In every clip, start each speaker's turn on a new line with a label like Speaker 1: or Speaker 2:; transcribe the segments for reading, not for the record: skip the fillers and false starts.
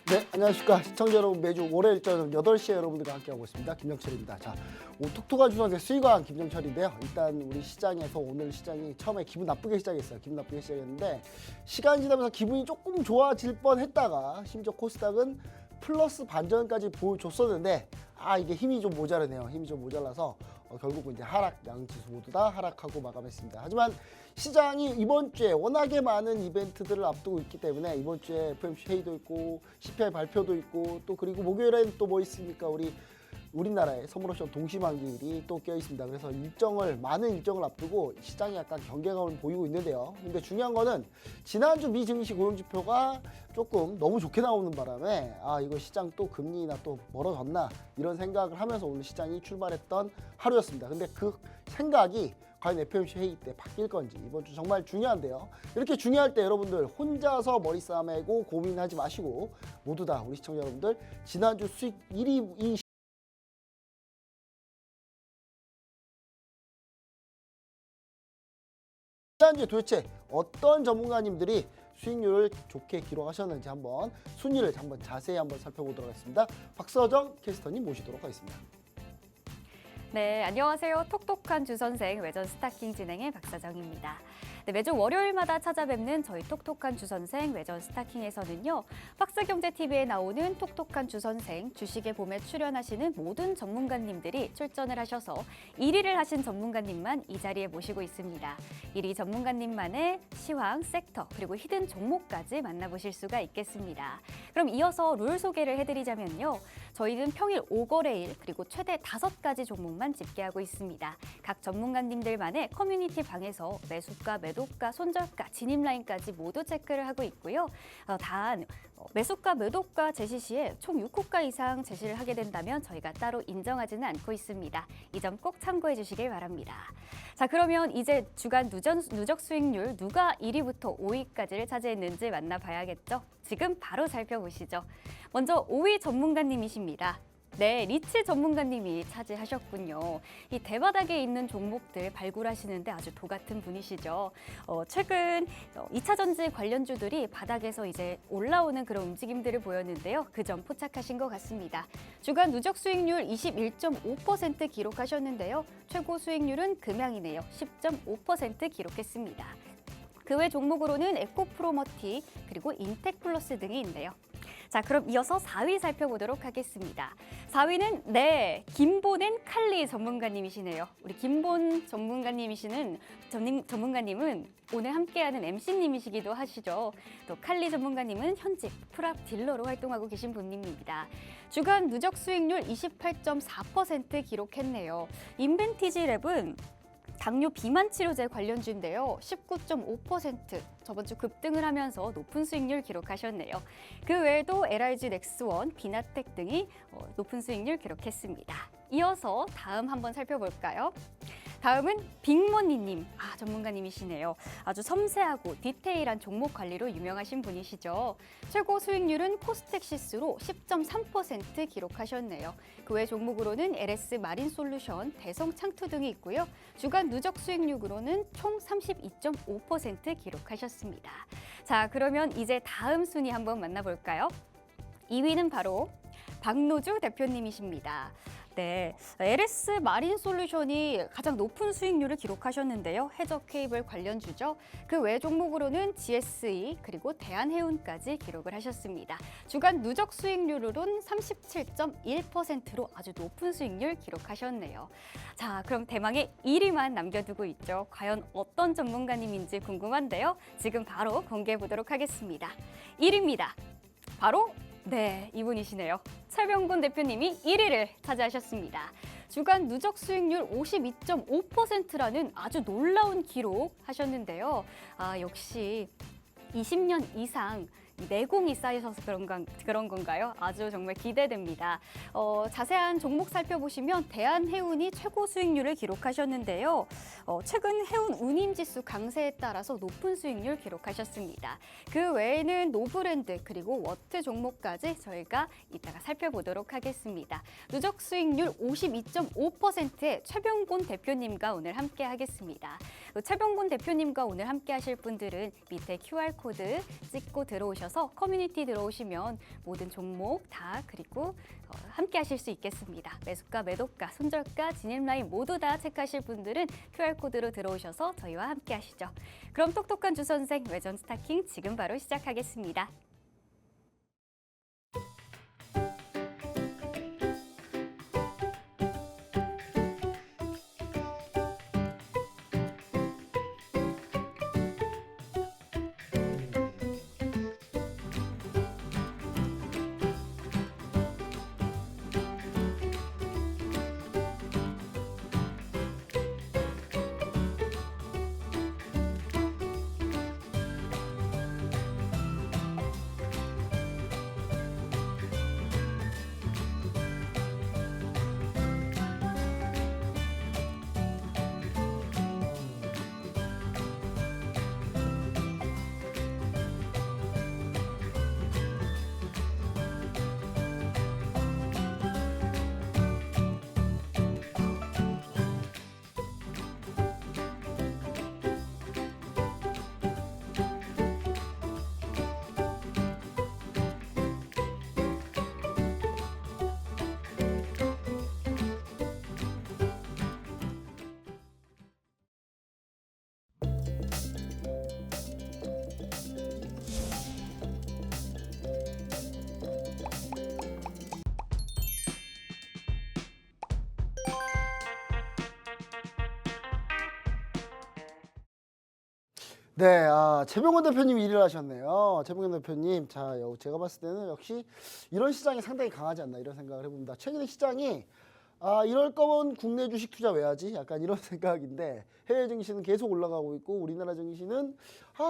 Speaker 1: 네, 안녕하십니까. 시청자 여러분, 매주 월요일 저녁 8시에 여러분들과 함께하고 있습니다. 김영철입니다. 자, 톡톡한 주선생 수익왕 김정철인데요. 일단 우리 시장에서 오늘 시장이 처음에 기분 나쁘게 시작했어요. 기분 나쁘게 시작했는데 시간이 지나면서 기분이 조금 좋아질 뻔했다가 심지어 코스닥은 플러스 반전까지 보여줬었는데 이게 힘이 좀 모자라네요. 힘이 좀 모자라서 결국은 이제 하락, 양지수 모두 다 하락하고 마감했습니다. 하지만 시장이 이번 주에 워낙에 많은 이벤트들을 앞두고 있기 때문에 이번 주에 FOMC 회의도 있고 CPI 발표도 있고 또 그리고 목요일엔 또 뭐 있습니까? 우리나라의 선물옵션 동시만기일이 또 껴 있습니다. 그래서 많은 일정을 앞두고 시장이 약간 경계감을 보이고 있는데요. 근데 중요한 거는 지난주 미 증시 고용지표가 조금 너무 좋게 나오는 바람에 이거 시장 또 금리나 또 멀어졌나 이런 생각을 하면서 오늘 시장이 출발했던 하루였습니다. 근데 그 생각이 과연 FOMC 회의 때 바뀔 건지 이번 주 정말 중요한데요. 이렇게 중요할 때 여러분들 혼자서 머리 싸매고 고민하지 마시고 모두 다 우리 시청자 여러분들 지난주 수익 1위 지난주에 도대체 어떤 전문가님들이 수익률을 좋게 기록하셨는지 한번 순위를 자세히 살펴보도록 하겠습니다. 박서정 캐스터님 모시도록 하겠습니다.
Speaker 2: 네, 안녕하세요. 톡톡한 주선생 외전 스타킹 진행의 박사정입니다. 네, 매주 월요일마다 찾아뵙는 저희 톡톡한 주선생 외전 스타킹에서는요. 박스경제TV에 나오는 톡톡한 주선생 주식의 봄에 출연하시는 모든 전문가님들이 출전을 하셔서 1위를 하신 전문가님만 이 자리에 모시고 있습니다. 1위 전문가님만의 시황, 섹터, 그리고 히든 종목까지 만나보실 수가 있겠습니다. 그럼 이어서 룰 소개를 해드리자면요. 저희는 평일 5거래일 그리고 최대 5가지 종목만 집계하고 있습니다. 각 전문가님들만의 커뮤니티 방에서 매수가, 매도가, 손절가, 진입 라인까지 모두 체크를 하고 있고요. 단 매수가, 매도가 제시 시에 총 6호가 이상 제시를 하게 된다면 저희가 따로 인정하지는 않고 있습니다. 이 점 꼭 참고해 주시길 바랍니다. 자, 그러면 이제 주간 누적 수익률 누가 1위부터 5위까지를 차지했는지 만나봐야겠죠? 지금 바로 살펴보시죠. 먼저 5위 전문가님이십니다. 네, 리츠 전문가님이 차지하셨군요. 이 대바닥에 있는 종목들 발굴하시는데 아주 도 같은 분이시죠. 최근 2차 전지 관련주들이 바닥에서 이제 올라오는 그런 움직임들을 보였는데요. 그 점 포착하신 것 같습니다. 주간 누적 수익률 21.5% 기록하셨는데요. 최고 수익률은 금양이네요. 10.5% 기록했습니다. 그 외 종목으로는 에코프로머티 그리고 인텍플러스 등이 있네요. 자, 그럼 이어서 4위 살펴보도록 하겠습니다. 4위는 김보낸 칼리 전문가님이시네요. 우리 김본 전문가님은 오늘 함께하는 MC님이시기도 하시죠. 또 칼리 전문가님은 현직 프랍 딜러로 활동하고 계신 분입니다. 주간 누적 수익률 28.4% 기록했네요. 인벤티지랩은 당뇨 비만 치료제 관련주인데요. 19.5% 저번 주 급등을 하면서 높은 수익률 기록하셨네요. 그 외에도 LIG 넥스원, 비나텍 등이 높은 수익률 기록했습니다. 이어서 다음 한번 살펴볼까요? 다음은 빅머니님, 전문가님이시네요. 아주 섬세하고 디테일한 종목 관리로 유명하신 분이시죠. 최고 수익률은 코스닥 지수로 10.3% 기록하셨네요. 그 외 종목으로는 LS 마린솔루션, 대성창투 등이 있고요. 주간 누적 수익률로는 총 32.5% 기록하셨습니다. 자, 그러면 이제 다음 순위 한번 만나볼까요? 2위는 바로 박노주 대표님이십니다. 네, LS 마린솔루션이 가장 높은 수익률을 기록하셨는데요. 해저 케이블 관련주죠. 그 외 종목으로는 GSE 그리고 대한해운까지 기록을 하셨습니다. 주간 누적 수익률로는 37.1%로 아주 높은 수익률 기록하셨네요. 자, 그럼 대망의 1위만 남겨두고 있죠. 과연 어떤 전문가님인지 궁금한데요. 지금 바로 공개해 보도록 하겠습니다. 1위입니다. 바로 이분이시네요. 설병곤 대표님이 1위를 차지하셨습니다. 주간 누적 수익률 52.5%라는 아주 놀라운 기록 하셨는데요. 역시 20년 이상 내공이 쌓이셔서 그런 건가요? 아주 정말 기대됩니다. 자세한 종목 살펴보시면 대한해운이 최고 수익률을 기록하셨는데요. 최근 해운 운임지수 강세에 따라서 높은 수익률 기록하셨습니다. 그 외에는 노브랜드 그리고 워트 종목까지 저희가 이따가 살펴보도록 하겠습니다. 누적 수익률 52.5%의 최병곤 대표님과 오늘 함께 하겠습니다. 최병곤 대표님과 오늘 함께 하실 분들은 밑에 QR코드 찍고 들어오셔서 커뮤니티 들어오시면 모든 종목 다 그리고 함께 하실 수 있겠습니다. 매수가, 매도가, 손절가, 진입라인 모두 다 체크하실 분들은 QR코드로 들어오셔서 저희와 함께 하시죠. 그럼 똑똑한 주선생 외전 스타킹 지금 바로 시작하겠습니다.
Speaker 1: 네, 최병곤 대표님이 일을 하셨네요. 최병곤 대표님, 자, 제가 봤을 때는 역시 이런 시장이 상당히 강하지 않나 이런 생각을 해봅니다. 최근에 시장이 이럴 거면 국내 주식 투자 왜 하지? 약간 이런 생각인데 해외 증시는 계속 올라가고 있고 우리나라 증시는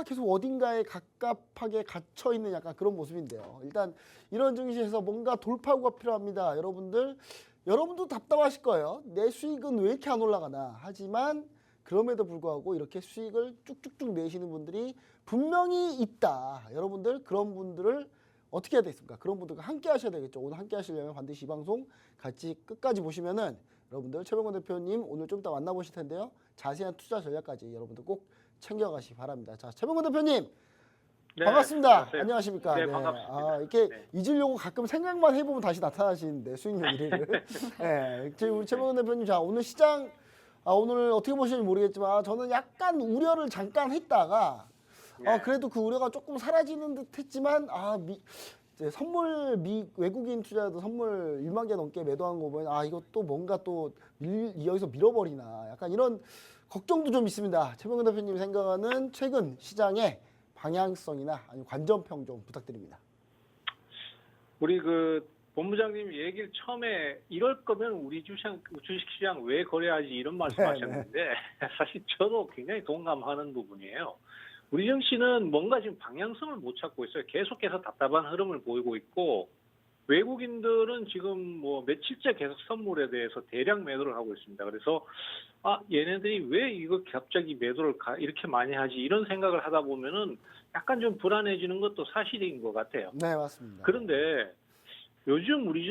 Speaker 1: 계속 어딘가에 갑갑하게 갇혀 있는 약간 그런 모습인데요. 일단 이런 증시에서 뭔가 돌파구가 필요합니다. 여러분도 답답하실 거예요. 내 수익은 왜 이렇게 안 올라가나? 하지만 그럼에도 불구하고 이렇게 수익을 쭉쭉쭉 내시는 분들이 분명히 있다. 여러분들 그런 분들을 어떻게 해야 되겠습니까? 그런 분들과 함께 하셔야 되겠죠. 오늘 함께 하시려면 반드시 이 방송 같이 끝까지 보시면은 여러분들 최병곤 대표님 오늘 좀 이따 만나보실 텐데요. 자세한 투자 전략까지 여러분들 꼭 챙겨가시기 바랍니다. 자, 최병곤 대표님
Speaker 3: 네,
Speaker 1: 반갑습니다.
Speaker 3: 안녕하세요.
Speaker 1: 안녕하십니까?
Speaker 3: 네, 반갑습니다.
Speaker 1: 이렇게
Speaker 3: 네.
Speaker 1: 잊으려고 가끔 생각만 해보면 다시 나타나시는데 수익률 1위를. 네, 우리 최병곤 대표님 자 오늘 시장 오늘 어떻게 보시는지 모르겠지만 저는 약간 우려를 잠깐 했다가
Speaker 3: 네.
Speaker 1: 그래도 그 우려가 조금 사라지는 듯했지만 이제 외국인 투자자도 선물 1만 개 넘게 매도한 거 보면 이것도 뭔가 또 여기서 밀어버리나 약간 이런 걱정도 좀 있습니다. 최병곤 대표님 생각하는 최근 시장의 방향성이나 아니면 관전평 좀 부탁드립니다.
Speaker 3: 우리 그 본부장님 얘기를 처음에 이럴 거면 우리 주식시장 왜 거래하지 이런 말씀하셨는데 사실 저도 굉장히 동감하는 부분이에요. 우리 증시는 뭔가 지금 방향성을 못 찾고 있어요. 계속해서 답답한 흐름을 보이고 있고 외국인들은 지금 뭐 며칠째 계속 선물에 대해서 대량 매도를 하고 있습니다. 그래서 얘네들이 왜 이거 갑자기 매도를 이렇게 많이 하지 이런 생각을 하다 보면은 약간 좀 불안해지는 것도 사실인 것 같아요.
Speaker 1: 네, 맞습니다.
Speaker 3: 그런데 요즘 우리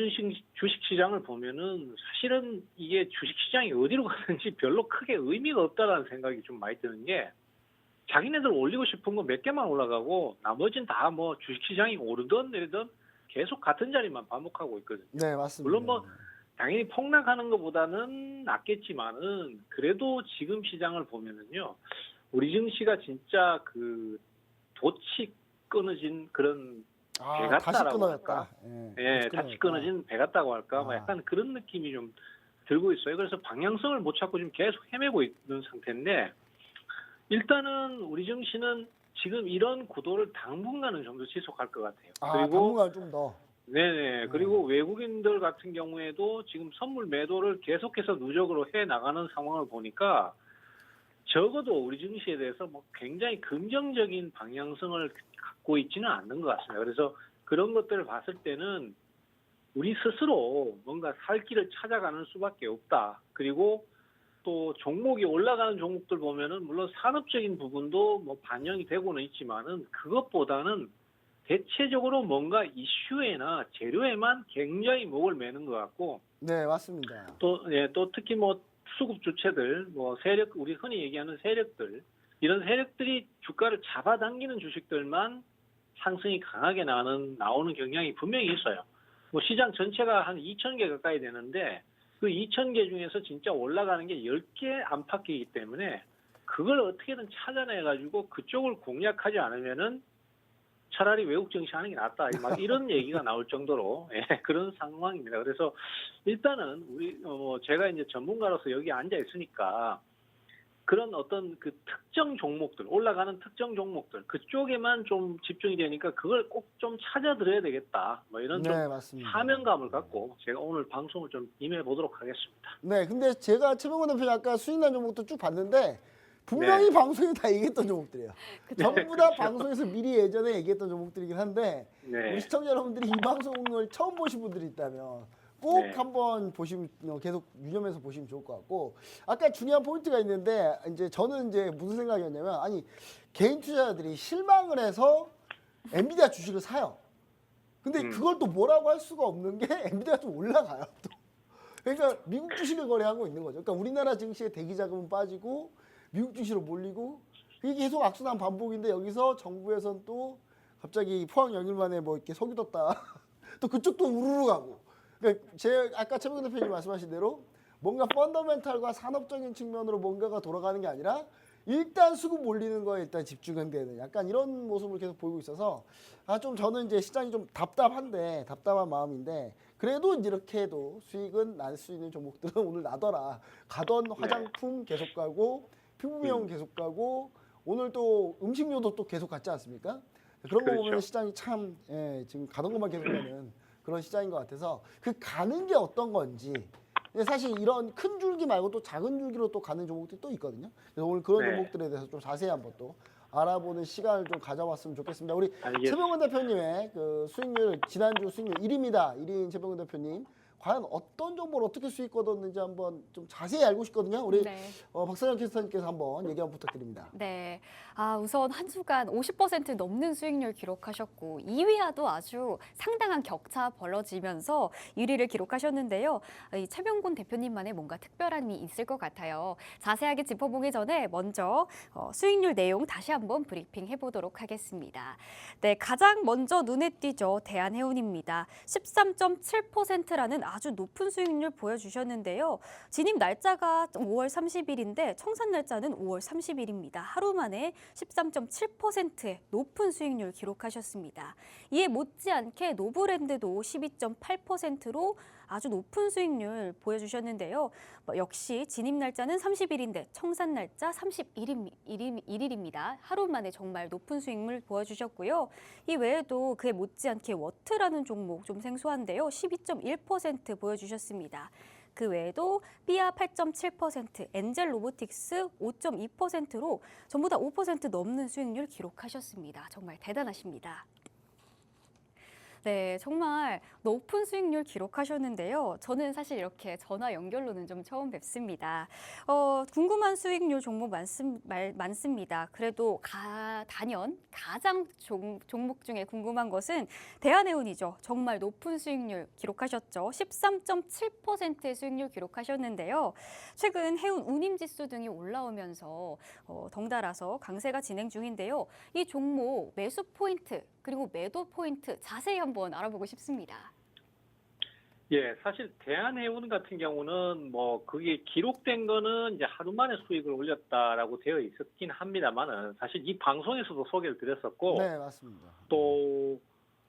Speaker 3: 주식시장을 보면은 사실은 이게 주식시장이 어디로 가는지 별로 크게 의미가 없다라는 생각이 좀 많이 드는 게 자기네들 올리고 싶은 거 몇 개만 올라가고 나머지는 다 뭐 주식시장이 오르든 내리든 계속 같은 자리만 반복하고 있거든요.
Speaker 1: 네, 맞습니다.
Speaker 3: 물론 뭐 당연히 폭락하는 것보다는 낫겠지만은 그래도 지금 시장을 보면은요 우리 증시가 진짜 그 돛이 끊어진 그런 배
Speaker 1: 다시
Speaker 3: 같다라고
Speaker 1: 끊어졌다.
Speaker 3: 할까? 다시 끊어진 배 같다고 할까? 뭐 약간 그런 느낌이 좀 들고 있어요. 그래서 방향성을 못 찾고 지금 계속 헤매고 있는 상태인데 일단은 우리 증시는 지금 이런 구도를 당분간은 좀 더 지속할 것 같아요. 그리고
Speaker 1: 당분간 좀 더.
Speaker 3: 네네. 그리고 외국인들 같은 경우에도 지금 선물 매도를 계속해서 누적으로 해 나가는 상황을 보니까 적어도 우리 증시에 대해서 뭐 굉장히 긍정적인 방향성을 갖고 있지는 않는 것 같습니다. 그래서 그런 것들을 봤을 때는 우리 스스로 뭔가 살 길을 찾아가는 수밖에 없다. 그리고 또 종목이 올라가는 종목들 보면은 물론 산업적인 부분도 뭐 반영이 되고는 있지만은 그것보다는 대체적으로 뭔가 이슈에나 재료에만 굉장히 목을 매는 것 같고
Speaker 1: 네, 맞습니다.
Speaker 3: 또 특히 뭐 수급 주체들, 뭐 세력, 우리 흔히 얘기하는 세력들, 이런 세력들이 주가를 잡아당기는 주식들만 상승이 강하게 나오는 경향이 분명히 있어요. 뭐 시장 전체가 한 2,000개 가까이 되는데 그 2,000개 중에서 진짜 올라가는 게 10개 안팎이기 때문에 그걸 어떻게든 찾아내가지고 그쪽을 공략하지 않으면은 차라리 외국 증시하는 게 낫다. 막 이런 얘기가 나올 정도로 그런 상황입니다. 그래서 일단은 제가 이제 전문가로서 여기 앉아 있으니까 그런 어떤 그 특정 종목들, 올라가는 특정 종목들 그쪽에만 좀 집중이 되니까 그걸 꼭 좀 찾아드려야 되겠다. 뭐 이런 좀
Speaker 1: 네, 맞습니다.
Speaker 3: 사명감을 갖고 제가 오늘 방송을 좀 임해 보도록 하겠습니다.
Speaker 1: 네, 근데 제가 최병원 대표님 아까 수익난 종목도 쭉 봤는데 분명히 방송에 다 얘기했던 종목들이에요. 전부 다 방송에서 미리 예전에 얘기했던 종목들이긴 한데
Speaker 3: 네.
Speaker 1: 우리 시청자 여러분들이 이 방송을 처음 보신 분들이 있다면 꼭
Speaker 3: 네.
Speaker 1: 한번 보시면 계속 유념해서 보시면 좋을 것 같고 아까 중요한 포인트가 있는데 이제 저는 이제 무슨 생각이었냐면 아니 개인 투자자들이 실망을 해서 엔비디아 주식을 사요. 근데 그걸 또 뭐라고 할 수가 없는 게 엔비디아가 좀 올라가요. 또. 그러니까 미국 주식을 거래하고 있는 거죠. 그러니까 우리나라 증시의 대기 자금은 빠지고 미국 주식으로 몰리고 이게 계속 악순환 반복인데 여기서 정부에선 또 갑자기 포항 연휴 만에 뭐 이렇게 석유 떴다. 또 그쪽도 우르르 가고. 그러니까 제 아까 최병근 대표님 말씀하신 대로 뭔가 펀더멘탈과 산업적인 측면으로 뭔가가 돌아가는 게 아니라 일단 수급 올리는 거에 일단 집중은 되는 약간 이런 모습을 계속 보이고 있어서 좀 저는 이제 시장이 좀 답답한 마음인데 그래도 이렇게 해도 수익은 날 수 있는 종목들은 오늘 나더라. 가던 화장품 계속 가고 피부미용 계속 가고 오늘 또 음식료도 또 계속 갔지 않습니까? 그런 거 보면
Speaker 3: 그렇죠.
Speaker 1: 시장이 참 지금 가던 것만 계속 가는 그런 시장인 것 같아서 그 가는 게 어떤 건지 근데 사실 이런 큰 줄기 말고 또 작은 줄기로 또 가는 종목들이 또 있거든요. 그래서 오늘 그런
Speaker 3: 네.
Speaker 1: 종목들에 대해서 좀 자세히 한번 또 알아보는 시간을 좀 가져왔으면 좋겠습니다. 우리
Speaker 3: 알겠습니다.
Speaker 1: 최병근 대표님의 그 수익률 지난주 수익률 1위입니다. 1위인 최병근 대표님 과연 어떤 정보를 어떻게 수익 거뒀는지 한번 좀 자세히 알고 싶거든요. 우리
Speaker 2: 네.
Speaker 1: 박선영 캐스터님께서 한번 얘기 한번 부탁드립니다.
Speaker 2: 네. 우선 한 주간 50% 넘는 수익률 기록하셨고 2위와도 아주 상당한 격차 벌어지면서 1위를 기록하셨는데요. 이 최병곤 대표님만의 뭔가 특별함이 있을 것 같아요. 자세하게 짚어보기 전에 먼저 수익률 내용 다시 한번 브리핑 해보도록 하겠습니다. 네, 가장 먼저 눈에 띄죠. 대한해운입니다. 13.7%라는 아주 높은 수익률 보여주셨는데요. 진입 날짜가 5월 30일인데 청산 날짜는 5월 30일입니다. 하루 만에 13.7%의 높은 수익률 기록하셨습니다. 이에 못지않게 노브랜드도 12.8%로 아주 높은 수익률 보여주셨는데요. 역시 진입 날짜는 30일인데 청산 날짜 31일입니다. 하루 만에 정말 높은 수익률 보여주셨고요. 이 외에도 그에 못지않게 워트라는 종목 좀 생소한데요. 12.1% 보여주셨습니다. 그 외에도 삐아 8.7%, 엔젤 로보틱스 5.2%로 전부 다 5% 넘는 수익률 기록하셨습니다. 정말 대단하십니다. 네, 정말 높은 수익률 기록하셨는데요. 저는 사실 이렇게 전화 연결로는 좀 처음 뵙습니다. 궁금한 수익률 종목 많습니다. 그래도 단연 가장 종목 중에 궁금한 것은 대한해운이죠. 정말 높은 수익률 기록하셨죠. 13.7%의 수익률 기록하셨는데요. 최근 해운 운임지수 등이 올라오면서 덩달아서 강세가 진행 중인데요. 이 종목 매수 포인트 그리고 매도 포인트 자세히 한번 알아보고 싶습니다.
Speaker 3: 예, 사실 대한해운 같은 경우는 뭐 그게 기록된 거는 이제 하루 만에 수익을 올렸다라고 되어 있었긴 합니다만은 사실 이 방송에서도 소개를 드렸었고
Speaker 1: 네, 맞습니다.
Speaker 3: 또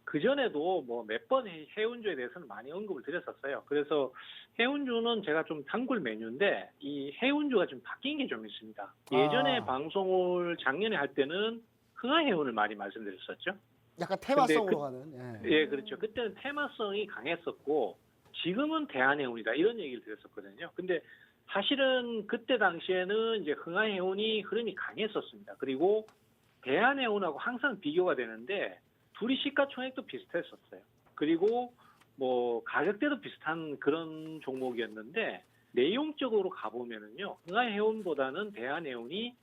Speaker 3: 그전에도 뭐 몇 번 해운주에 대해서는 많이 언급을 드렸었어요. 그래서 해운주는 제가 좀 단골 메뉴인데 이 해운주가 좀 바뀐 게 좀 있습니다. 예전에 방송을 작년에 할 때는 흥하해운을 많이 말씀드렸었죠.
Speaker 1: 약간 테마성으로 가는.
Speaker 3: 예, 그렇죠. 그때는 테마성이 강했었고 지금은 대한해운이다 이런 얘기를 드렸었거든요. 근데 사실은 그때 당시에는 이제 흥하해운이 흐름이 강했었습니다. 그리고 대한해운하고 항상 비교가 되는데 둘이 시가총액도 비슷했었어요. 그리고 뭐 가격대도 비슷한 그런 종목이었는데 내용적으로 가보면은요, 흥하해운보다는 대한해운이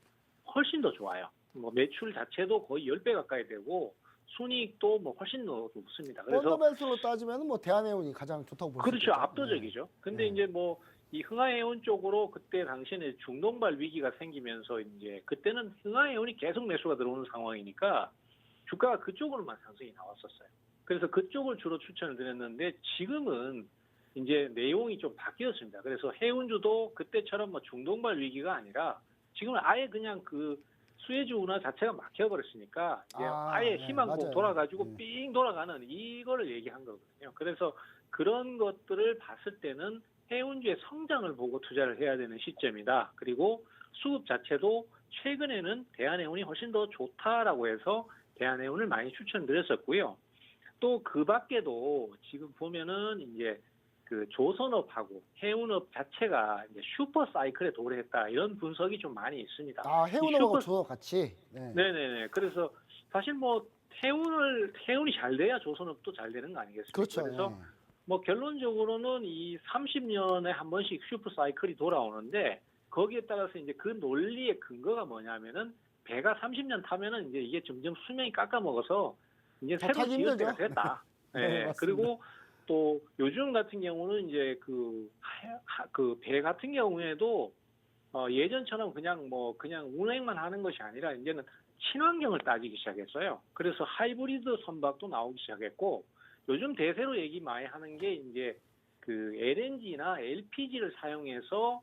Speaker 3: 훨씬 더 좋아요. 뭐 매출 자체도 거의 10배 가까이 되고 순이익도 뭐 훨씬 더 높습니다. 그래서
Speaker 1: 펀더멘털로 따지면 뭐 대한해운이 가장 좋다고 볼 수
Speaker 3: 그렇죠.
Speaker 1: 있겠죠.
Speaker 3: 압도적이죠. 근데
Speaker 1: 네.
Speaker 3: 이제 뭐 이 흥하해운 쪽으로 그때 당시에는 중동발 위기가 생기면서 이제 그때는 흥하해운이 계속 매수가 들어오는 상황이니까 주가가 그쪽으로만 상승이 나왔었어요. 그래서 그쪽을 주로 추천을 드렸는데 지금은 이제 내용이 좀 바뀌었습니다. 그래서 해운주도 그때처럼 뭐 중동발 위기가 아니라 지금은 아예 그냥 그 수에즈 운하 자체가 막혀버렸으니까 이제 아예
Speaker 1: 네,
Speaker 3: 희망고
Speaker 1: 맞아요.
Speaker 3: 돌아가지고 삥 돌아가는 이거를 얘기한 거거든요. 그래서 그런 것들을 봤을 때는 해운주의 성장을 보고 투자를 해야 되는 시점이다. 그리고 수급 자체도 최근에는 대한해운이 훨씬 더 좋다라고 해서 대한해운을 많이 추천드렸었고요. 또 그 밖에도 지금 보면은 이제 그 조선업하고 해운업 자체가 이제 슈퍼 사이클에 도래했다 이런 분석이 좀 많이 있습니다.
Speaker 1: 아, 해운업하고
Speaker 3: 슈퍼-
Speaker 1: 조선업 같이. 네.
Speaker 3: 네네네. 그래서 사실 뭐 해운이 잘 돼야 조선업도 잘 되는 거 아니겠습니까?
Speaker 1: 그렇죠.
Speaker 3: 그래서
Speaker 1: 네.
Speaker 3: 뭐 결론적으로는 이 30년에 한 번씩 슈퍼 사이클이 돌아오는데 거기에 따라서 이제 그 논리의 근거가 뭐냐면은 배가 30년 타면은 이제 이게 점점 수명이 깎아먹어서 이제
Speaker 1: 더
Speaker 3: 새로
Speaker 1: 타기
Speaker 3: 지을 때가
Speaker 1: 힘들죠.
Speaker 3: 됐다.
Speaker 1: 네,
Speaker 3: 예,
Speaker 1: 맞습니다.
Speaker 3: 그리고 또 요즘 같은 경우는 이제 그 배 같은 경우에도 예전처럼 그냥 운행만 하는 것이 아니라 이제는 친환경을 따지기 시작했어요. 그래서 하이브리드 선박도 나오기 시작했고 요즘 대세로 얘기 많이 하는 게 이제 그 LNG나 LPG를 사용해서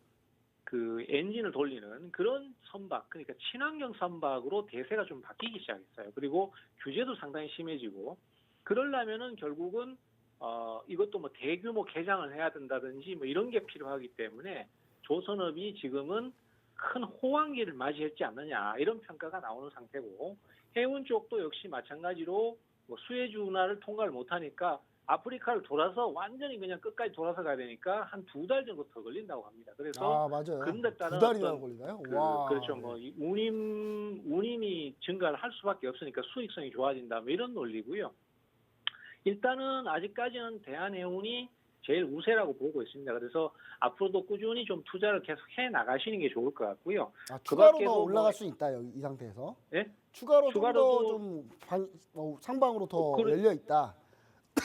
Speaker 3: 그 엔진을 돌리는 그런 선박, 그러니까 친환경 선박으로 대세가 좀 바뀌기 시작했어요. 그리고 규제도 상당히 심해지고 그러려면은 결국은 이것도 뭐 대규모 개장을 해야 된다든지 뭐 이런 게 필요하기 때문에 조선업이 지금은 큰 호황기를 맞이했지 않느냐 이런 평가가 나오는 상태고 해운 쪽도 역시 마찬가지로 뭐 수에즈 운하를 통과를 못하니까 아프리카를 돌아서 완전히 그냥 끝까지 돌아서 가야 되니까 한 2달 정도 더 걸린다고 합니다. 그래서
Speaker 1: 아, 맞아요.
Speaker 3: 그런 데 따른
Speaker 1: 두 달이나
Speaker 3: 어떤
Speaker 1: 걸리나요? 와.
Speaker 3: 그렇죠. 뭐 이 운임이 증가를 할 수밖에 없으니까 수익성이 좋아진다. 뭐 이런 논리고요. 일단은 아직까지는 대한해운이 제일 우세라고 보고 있습니다. 그래서 앞으로도 꾸준히 좀 투자를 계속 해 나가시는 게 좋을 것 같고요.
Speaker 1: 아,
Speaker 3: 그
Speaker 1: 추가로
Speaker 3: 밖에도
Speaker 1: 더
Speaker 3: 뭐-
Speaker 1: 올라갈 수 있다. 이 상태에서.
Speaker 3: 예?
Speaker 1: 추가로
Speaker 3: 추가로도-
Speaker 1: 좀 상방으로 더
Speaker 3: 그래-
Speaker 1: 열려 있다.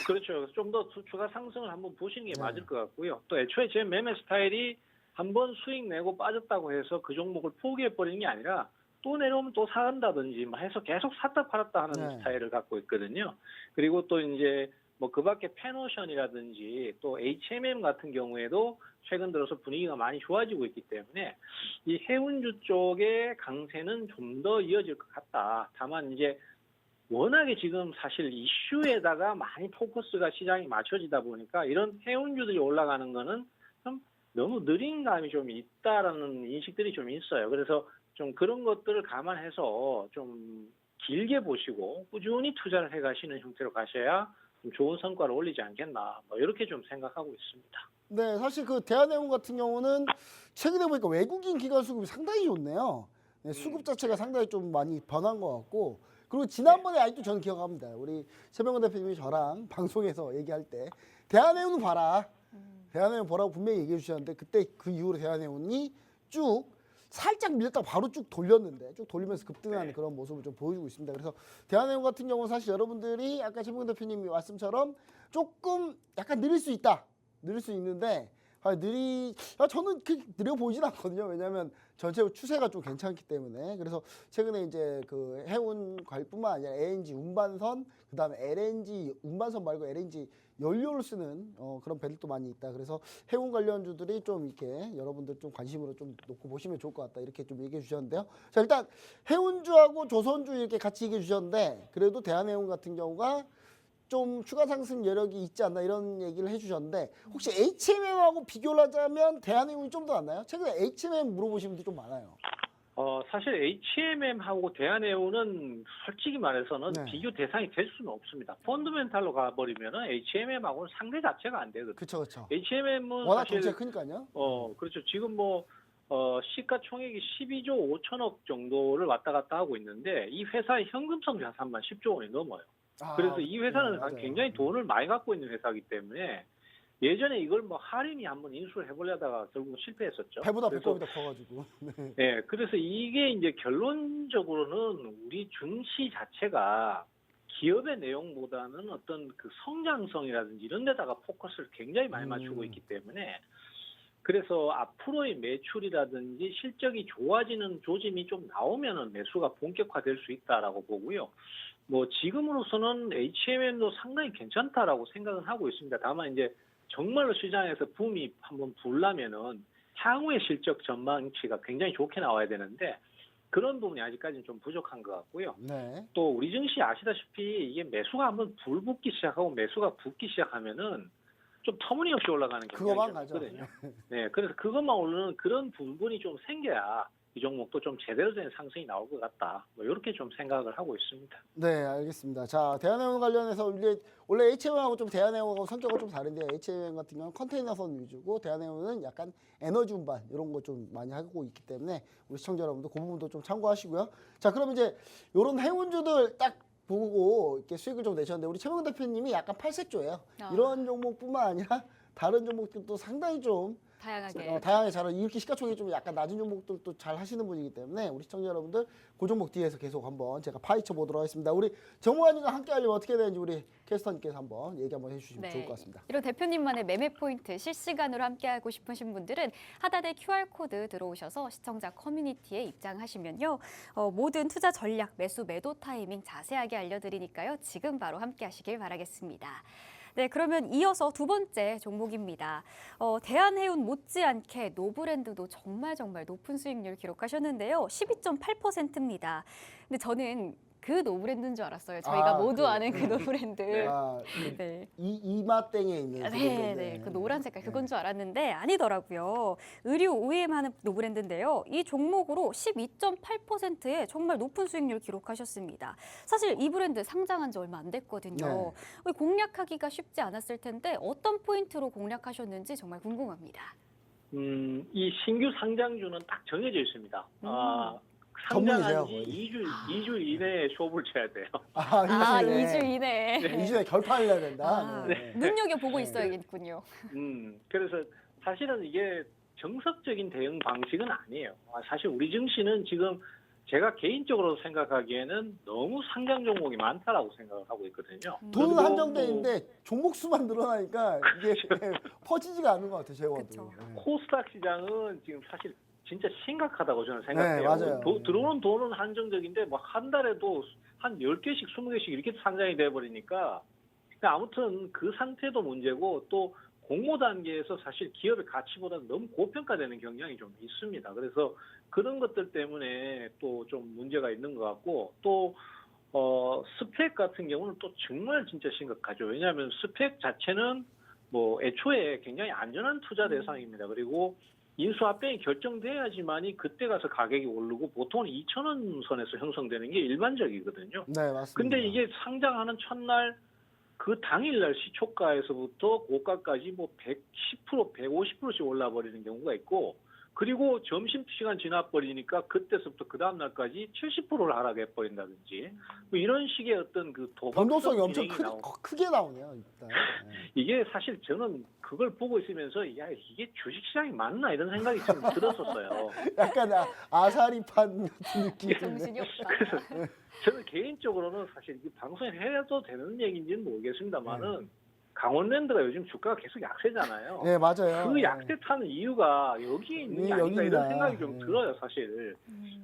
Speaker 3: 그렇죠. 좀 더 추가 상승을 한번 보시는 게
Speaker 1: 네.
Speaker 3: 맞을 것 같고요. 또 애초에 제 매매 스타일이 한번 수익 내고 빠졌다고 해서 그 종목을 포기해 버리는 게 아니라 또 내려오면 또 사간다든지 뭐 해서 계속 샀다 팔았다 하는
Speaker 1: 네.
Speaker 3: 스타일을 갖고 있거든요. 그리고 또 이제 뭐 그 밖에 페노션이라든지 또 HMM 같은 경우에도 최근 들어서 분위기가 많이 좋아지고 있기 때문에 이 해운주 쪽의 강세는 좀 더 이어질 것 같다. 다만 이제 워낙에 지금 사실 이슈에다가 많이 포커스가 시장이 맞춰지다 보니까 이런 해운주들이 올라가는 거는 좀 너무 느린 감이 좀 있다라는 인식들이 좀 있어요. 그래서 좀 그런 것들을 감안해서 좀 길게 보시고 꾸준히 투자를 해 가시는 형태로 가셔야 좀 좋은 성과를 올리지 않겠나. 뭐 이렇게 좀 생각하고 있습니다.
Speaker 1: 네, 사실 그 대한해운 같은 경우는 최근에 보니까 외국인 기관 수급이 상당히 좋네요. 네, 수급 자체가 상당히 좀 많이 변한 것 같고, 그리고 지난번에 아직도 저는 기억합니다. 우리 최병건 대표님이 저랑 방송에서 얘기할 때 대한해운 봐라, 대한해운 보라고 분명히 얘기해 주셨는데 그때 그 이후로 대한해운이 쭉 살짝 밀렸다가 바로 쭉 돌렸는데 쭉 돌리면서 급등하는
Speaker 3: 네.
Speaker 1: 그런 모습을 좀 보여주고 있습니다. 그래서 대한해운 같은 경우는 사실 여러분들이 아까 최병건 대표님이 말씀처럼 조금 약간 느릴 수 있다. 느릴 수 있는데 저는 그렇게 느려 보이진 않거든요. 왜냐하면 전체 추세가 좀 괜찮기 때문에. 그래서 최근에 이제 그 해운 관리뿐만 아니라 LNG 운반선, 그다음에 LNG 운반선 말고 LNG 연료를 쓰는 그런 배들도 많이 있다. 그래서 해운 관련주들이 좀 이렇게 여러분들 좀 관심으로 좀 놓고 보시면 좋을 것 같다. 이렇게 좀 얘기해 주셨는데요. 자, 일단 해운주하고 조선주 이렇게 같이 얘기해 주셨는데 그래도 대한해운 같은 경우가 좀 추가 상승 여력이 있지 않나 이런 얘기를 해주셨는데 혹시 HMM하고 비교를 하자면 대한해운이 좀 더 낫나요? 최근에 HMM 물어보시는 분들이 좀 많아요.
Speaker 3: 사실 HMM하고 대한해운은 솔직히 말해서는
Speaker 1: 네.
Speaker 3: 비교 대상이 될 수는 없습니다. 펀드멘탈로 가버리면은 HMM하고는 상대 자체가 안 되거든요.
Speaker 1: 그렇죠, 그렇죠.
Speaker 3: HMM은
Speaker 1: 워낙
Speaker 3: 사실
Speaker 1: 덩치가 크니까요.
Speaker 3: 그렇죠. 지금 시가총액이 12조 5천억 정도를 왔다 갔다 하고 있는데 이 회사의 현금성 자산만 10조 원이 넘어요.
Speaker 1: 아,
Speaker 3: 그래서 이 회사는
Speaker 1: 네, 맞아요.
Speaker 3: 굉장히 돈을 많이 갖고 있는 회사이기 때문에 예전에 이걸 할인이 한번 인수를 해보려다가 결국 실패했었죠.
Speaker 1: 배보다
Speaker 3: 그래서
Speaker 1: 배꼽이 더 커가지고. 네.
Speaker 3: 네, 그래서 이게 이제 결론적으로는 우리 증시 자체가 기업의 내용보다는 어떤 그 성장성이라든지 이런 데다가 포커스를 굉장히 많이 맞추고 있기 때문에 그래서 앞으로의 매출이라든지 실적이 좋아지는 조짐이 좀 나오면은 매수가 본격화될 수 있다라고 보고요. 지금으로서는 HMM도 상당히 괜찮다라고 생각은 하고 있습니다. 다만 이제 정말로 시장에서 붐이 한번 불라면은 향후의 실적 전망치가 굉장히 좋게 나와야 되는데 그런 부분이 아직까지는 좀 부족한 것 같고요.
Speaker 1: 네.
Speaker 3: 또 우리 증시 아시다시피 이게 매수가 한번 불붙기 시작하고 매수가 붙기 시작하면은 좀 터무니없이 올라가는 경향이
Speaker 1: 그거만
Speaker 3: 좀
Speaker 1: 가죠.
Speaker 3: 있거든요. 네, 그래서 그것만 오르는 그런 부분이 좀 생겨야 이 종목도 좀 제대로 된 상승이 나올 것 같다. 이렇게 좀 생각을 하고 있습니다.
Speaker 1: 네, 알겠습니다. 자, 대한해운 관련해서 원래 HMM하고 좀 대한해운하고 성격은 좀 다른데 HMM 같은 경우는 컨테이너선 위주고 대한해운은 약간 에너지 운반 이런 거 좀 많이 하고 있기 때문에 우리 시청자 여러분들 그 부분도 좀 참고하시고요. 자, 그럼 이제 이런 해운주들 딱 보고 이렇게 수익을 좀 내셨는데 우리 최명 대표님이 약간 팔색조예요. 이런 종목뿐만 아니라 다른 종목들도 상당히 좀
Speaker 2: 다양하게.
Speaker 1: 다양하게 잘 이렇게 시가총액이 좀 약간 낮은 종목들도 잘 하시는 분이기 때문에 우리 시청자 여러분들 그 종목 뒤에서 계속 한번 제가 파헤쳐 보도록 하겠습니다. 우리 전문가님과 함께 하려면 어떻게 되는지 우리 캐스터님께서 한번 얘기 한번 해주시면 좋을 것 같습니다.
Speaker 2: 이런 대표님만의 매매 포인트 실시간으로 함께하고 싶으신 분들은 하단에 QR코드 들어오셔서 시청자 커뮤니티에 입장하시면요. 모든 투자 전략, 매수, 매도 타이밍 자세하게 알려드리니까요. 지금 바로 함께하시길 바라겠습니다. 네, 그러면 이어서 두 번째 종목입니다. 대한해운 못지않게 노브랜드도 정말 높은 수익률 기록하셨는데요. 12.8%입니다. 근데 저는 그 노브랜드인 줄 알았어요. 저희가 모두 아는 그 노브랜드. 네.
Speaker 1: 이마땡에 있는
Speaker 2: 네, 그 노란 색깔 그건 줄 알았는데 아니더라고요. 의류 OEM 하는 노브랜드인데요. 이 종목으로 12.8%의 정말 높은 수익률 기록하셨습니다. 사실 이 브랜드 상장한 지 얼마 안 됐거든요. 공략하기가 쉽지 않았을 텐데 어떤 포인트로 공략하셨는지 정말 궁금합니다.
Speaker 3: 이 신규 상장주는 딱 정해져 있습니다.
Speaker 1: 전문이세요,
Speaker 3: 상장한 지 2주 이내에 쇼부를 쳐야 돼요.
Speaker 2: 2주 이내에.
Speaker 1: 2주에 결판을 내야 된다.
Speaker 2: 눈여겨보고 있어야겠군요.
Speaker 3: 그래서 사실은 이게 정석적인 대응 방식은 아니에요. 사실 우리 증시는 지금 제가 개인적으로 생각하기에는 너무 상장 종목이 많다라고 생각을 하고 있거든요.
Speaker 1: 돈은 한정돼 있는데 종목 수만 늘어나니까 이게 퍼지지가 않는 것 같아요. 제가 봐도.
Speaker 3: 코스닥 시장은 지금 사실 진짜 심각하다고 저는 생각해요.
Speaker 1: 네, 맞아요.
Speaker 3: 들어오는 돈은 한정적인데 한 달에도 한 10개씩 20개씩 이렇게 상장이 돼버리니까 아무튼 그 상태도 문제고 또 공모 단계에서 사실 기업의 가치보다는 너무 고평가되는 경향이 좀 있습니다. 그래서 그런 것들 때문에 또 좀 문제가 있는 것 같고 또 스펙 같은 경우는 또 정말 진짜 심각하죠. 왜냐하면 스펙 자체는 애초에 굉장히 안전한 투자 대상입니다. 그리고 인수합병이 결정돼야지만이 그때 가서 가격이 오르고 보통은 2,000원 선에서 형성되는 게 일반적이거든요.
Speaker 1: 네, 맞습니다.
Speaker 3: 근데 이게 상장하는 첫날 그 당일날 시초가에서부터 고가까지 110%, 150%씩 올라버리는 경우가 있고 그리고 점심시간 지나버리니까 그때서부터 그 다음날까지 70%를 하락해버린다든지 이런 식의 어떤 그
Speaker 1: 변동성이 엄청
Speaker 3: 진행이
Speaker 1: 크게 나오네요. 일단.
Speaker 3: 이게 사실 저는 그걸 보고 있으면서 이게 주식시장이 맞나 이런 생각이 좀 들었었어요.
Speaker 1: 약간 아사리판 같은 느낌인데.
Speaker 2: 정신이 없다.
Speaker 3: 그래서 저는 개인적으로는 사실 이 방송에 해도 되는 얘기인지는 모르겠습니다만은 강원랜드가 요즘 주가가 계속 약세잖아요.
Speaker 1: 네, 맞아요.
Speaker 3: 그 약세 타는 이유가 여기에 있는 게 아닌가 이런 생각이 좀 들어요, 사실.